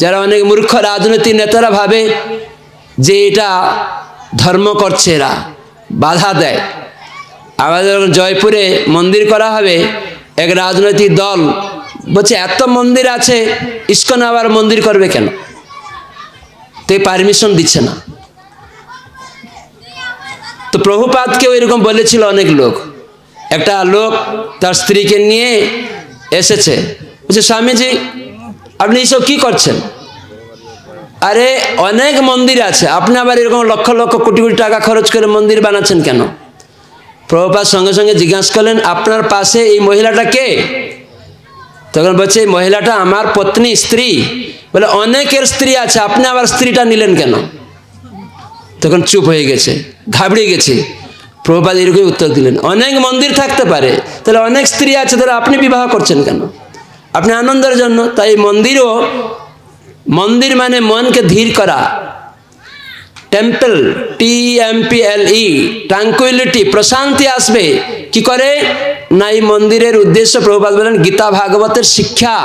যারা অনেক মূর্খ রাজনৈতিক নেতারা ভাবে যে এটা ধর্ম করছে, এরা বাধা দেয়। আমাদের জয়পুরে মন্দির করা হবে, এক রাজনৈতিক দল বলছে এত মন্দির আছে, ইস্কন আবার মন্দির করবে কেন? তো পারমিশন দিচ্ছে না। তো প্রভুপাদকেও এরকম বলেছিল অনেক লোক। একটা লোক তার স্ত্রীকে নিয়ে এসেছে, বলছে স্বামীজি আপনি এইসব কি করছেন? আরে অনেক মন্দির আছে, আপনি আবার এরকম লক্ষ লক্ষ কোটি কোটি টাকা খরচ করে মন্দির বানাচ্ছেন কেন? প্রভুপাদ সঙ্গে সঙ্গে জিজ্ঞাসা করলেন, আপনার পাশে এই মহিলাটা কে? তখন বলছে এই মহিলাটা আমার পত্নী, স্ত্রী। বলে অনেকের স্ত্রী আছে, আপনি আবার স্ত্রীটা নিলেন কেন? তখন চুপ হয়ে গেছে, ঘাবড়ে গেছে। প্রভুপাদ এরকম উত্তর দিলেন, অনেক মন্দির থাকতে পারে, তাহলে অনেক স্ত্রী আছে, তাহলে আপনি বিবাহ করছেন কেন? আপনি আনন্দের জন্য। তাই মন্দিরও, মন্দির মানে মনকে ধীর করা। টেম্পল, TEMPLE, ট্রাঙ্কুইলিটি, প্রশান্তি আসবে কি করে না? এই মন্দিরের উদ্দেশ্য প্রভুপাদ বলেন গীতা ভাগবতের শিক্ষা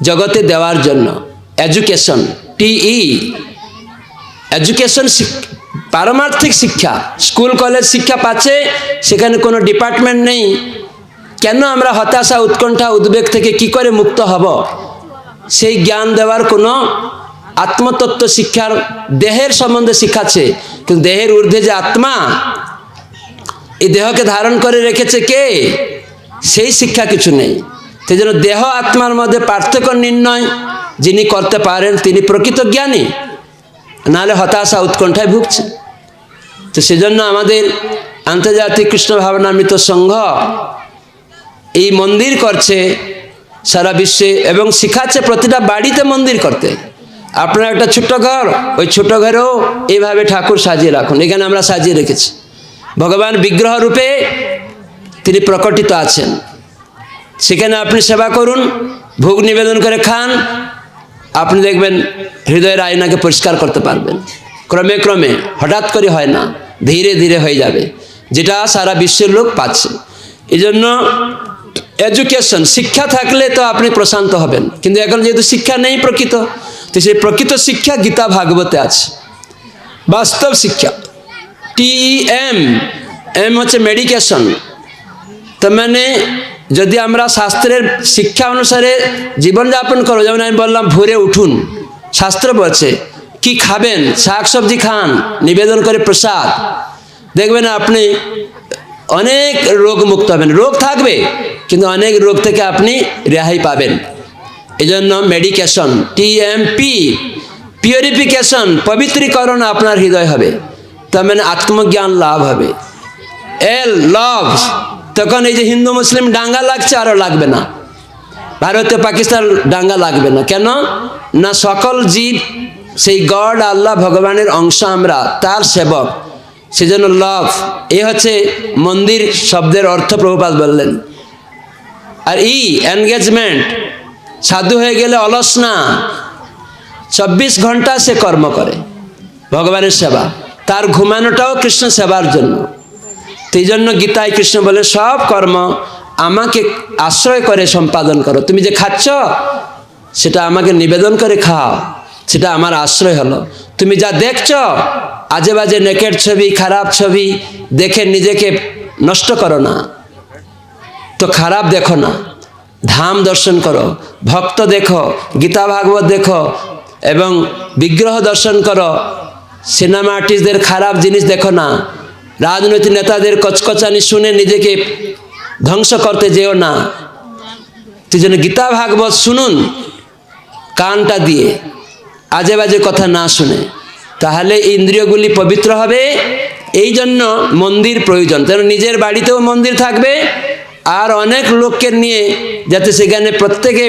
জগতে দেওয়ার জন্য। এডুকেশন, TE, এডুকেশন, পারমার্থিক শিক্ষা। স্কুল কলেজ শিক্ষা পাচ্ছে, সেখানে কোনো ডিপার্টমেন্ট নেই। কেন আমরা হতাশা, উৎকণ্ঠা, উদ্বেগ থেকে কি করে মুক্ত হব, সেই জ্ঞান দেওয়ার কোনো আত্মতত্ত্ব শিক্ষার, দেহের সম্বন্ধে শিখাচ্ছে, কিন্তু দেহের ঊর্ধ্বে যে আত্মা, এই দেহকে ধারণ করে রেখেছে কে, সেই শিক্ষা কিছু নেই। সেই জন্য দেহ আত্মার মধ্যে পার্থক্য নির্ণয় যিনি করতে পারেন তিনি প্রকৃত জ্ঞানী, নাহলে হতাশা উৎকণ্ঠায় ভুগছে। তো সেজন্য আমাদের আন্তর্জাতিক কৃষ্ণ ভাবনামৃত সংঘ এই মন্দির করছে সারা বিশ্বে, এবং শিখাচ্ছে প্রতিটা বাড়িতে মন্দির করতে। আপনার একটা ছোট্ট ঘর, ওই ছোট ঘরেও এইভাবে ঠাকুর সাজিয়ে রাখুন। এখানে আমরা সাজিয়ে রেখেছি, ভগবান বিগ্রহ রূপে তিনি প্রকটিত আছেন। সেখানে আপনি সেবা করুন, ভোগ নিবেদন করে খান, আপনি দেখবেন হৃদয়ের আয়নাকে পরিষ্কার করতে পারবেন। ক্রমে ক্রমে, হঠাৎ করে হয় না, ধীরে ধীরে হয়ে যাবে, যেটা সারা বিশ্বের লোক পাচ্ছে। এই জন্য এডুকেশন, শিক্ষা থাকলে তো আপনি প্রশান্ত হবেন, কিন্তু এখন যেহেতু শিক্ষা নেই প্রকৃত, তো সেই প্রকৃত শিক্ষা গীতা ভাগবতে আছে, বাস্তব শিক্ষা। TEM, M হচ্ছে মেডিকেশন। তার মানে যদি আমরা শাস্ত্রের শিক্ষা অনুসারে জীবনযাপন করো, যেমন আমি বললাম ভোরে উঠুন, শাস্ত্র বলছে কি খাবেন, শাকসবজি খান, নিবেদন করে প্রসাদ, দেখবেন আপনি অনেক রোগ মুক্ত হবেন। রোগ থাকবে, কিন্তু অনেক রোগ থেকে আপনি রেহাই পাবেন। এই জন্য মেডিকেশন, TMP, পিউরিফিকেশন, পবিত্রীকরণ আপনার হৃদয় হবে, তার মানে আত্মজ্ঞান লাভ হবে। L, লভ, তখন এই যে হিন্দু মুসলিম দাঙ্গা লাগছে আরও লাগবে না, ভারতে পাকিস্তান দাঙ্গা লাগবে না। কেন না? সকল জীব সেই গড আল্লাহ ভগবানের অংশ, আমরা তার সেবক। সেজন্য লভ, এ হচ্ছে মন্দির শব্দের অর্থ প্রভুপাদ বললেন। আর এনগেজমেন্ট, সাধু হয়ে গেলে অলস না, 24 ঘন্টা সে কর্ম করে ভগবানের সেবা, তার ঘুমানোটাও কৃষ্ণ সেবার জন্য। সেই জন্য গীতায় কৃষ্ণ বলে সব কর্ম আমাকে আশ্রয় করে সম্পাদন করো। তুমি যে খাচ্ছ সেটা আমাকে নিবেদন করে খাও, সেটা আমার আশ্রয় হলো। তুমি যা দেখছো আজে বাজে নেকের ছবি, খারাপ ছবি দেখে নিজেকে নষ্ট করো না, তো খারাপ দেখো না, ধাম দর্শন করো, ভক্ত দেখো, গীতা ভাগবত দেখো এবং বিগ্রহ দর্শন করো। সিনেমা আর্টিস্টদের খারাপ জিনিস দেখো না, রাজনৈতিক নেতাদের কচকচানি শুনে নিজেকে ধ্বংস করতে যেও না। তুই যেন গীতা ভাগবত শুনুন কানটা দিয়ে, আজে বাজে কথা না শুনে, তাহলে ইন্দ্রিয়গুলি পবিত্র হবে। এই জন্য মন্দির প্রয়োজন। তেন নিজের বাড়িতেও মন্দির থাকবে আর অনেক লোককে নিয়ে যাতে সেখানে প্রত্যেকে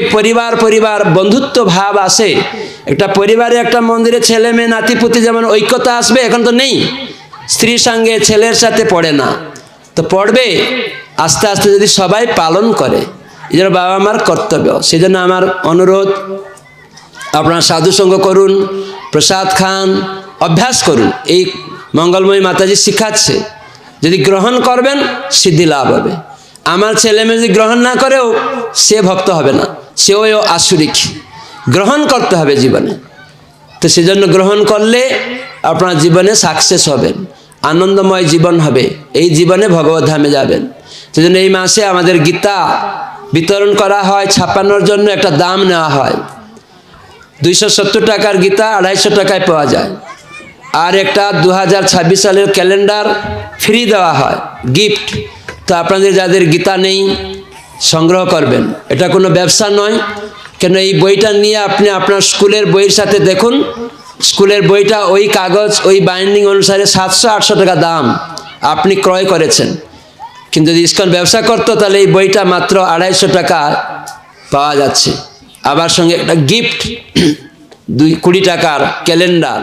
পরিবার বন্ধুত্ব ভাব আসে। একটা পরিবারে একটা মন্দিরে ছেলে মেয়ে নাতিপুতি যেমন ঐক্যতা আসবে, এখন তো নেই। স্ত্রীর সঙ্গে ছেলের সাথে পড়ে না, তো পড়বে আস্তে আস্তে যদি সবাই পালন করে। এই জন্য বাবা মার কর্তব্য। সেই জন্য আমার অনুরোধ, আপনারা সাধুসঙ্গ করুন, প্রসাদ খান, অভ্যাস করুন। এই মঙ্গলময়ী মাতাজি শিখাচ্ছে, যদি গ্রহণ করবেন সিদ্ধি লাভ হবে। আমার ছেলে মেয়ে যদি গ্রহণ না করেও সে ভক্ত হবে না, সেও আসুরিক। গ্রহণ করতে হবে জীবনে। তো সেজন্য গ্রহণ করলে আপনার জীবনে সাকসেস হবেন, আনন্দময় জীবন হবে, এই জীবনে ভগবত ধামে যাবেন। সেজন্য এই মাসে আমাদের গীতা বিতরণ করা হয়, ছাপানোর জন্য একটা দাম নেওয়া হয়। 270 টাকার গীতা 250 টাকায় পাওয়া যায়। আর একটা 2026 সালের ক্যালেন্ডার ফ্রি দেওয়া হয়, গিফট। তো আপনাদের যাদের গীতা নেই সংগ্রহ করবেন, এটা কোনো ব্যবসা নয়। কেন এই বইটা নিয়ে আপনি আপনার স্কুলের বইয়ের সাথে দেখুন, স্কুলের বইটা ওই কাগজ ওই বাইন্ডিং অনুসারে 700-800 টাকা দাম আপনি ক্রয় করেছেন। কিন্তু যদি ইসকন ব্যবসা করতো তাহলে এই বইটা মাত্র 250 টাকা পাওয়া যাচ্ছে। আবার সঙ্গে একটা গিফট 20 টাকার ক্যালেন্ডার।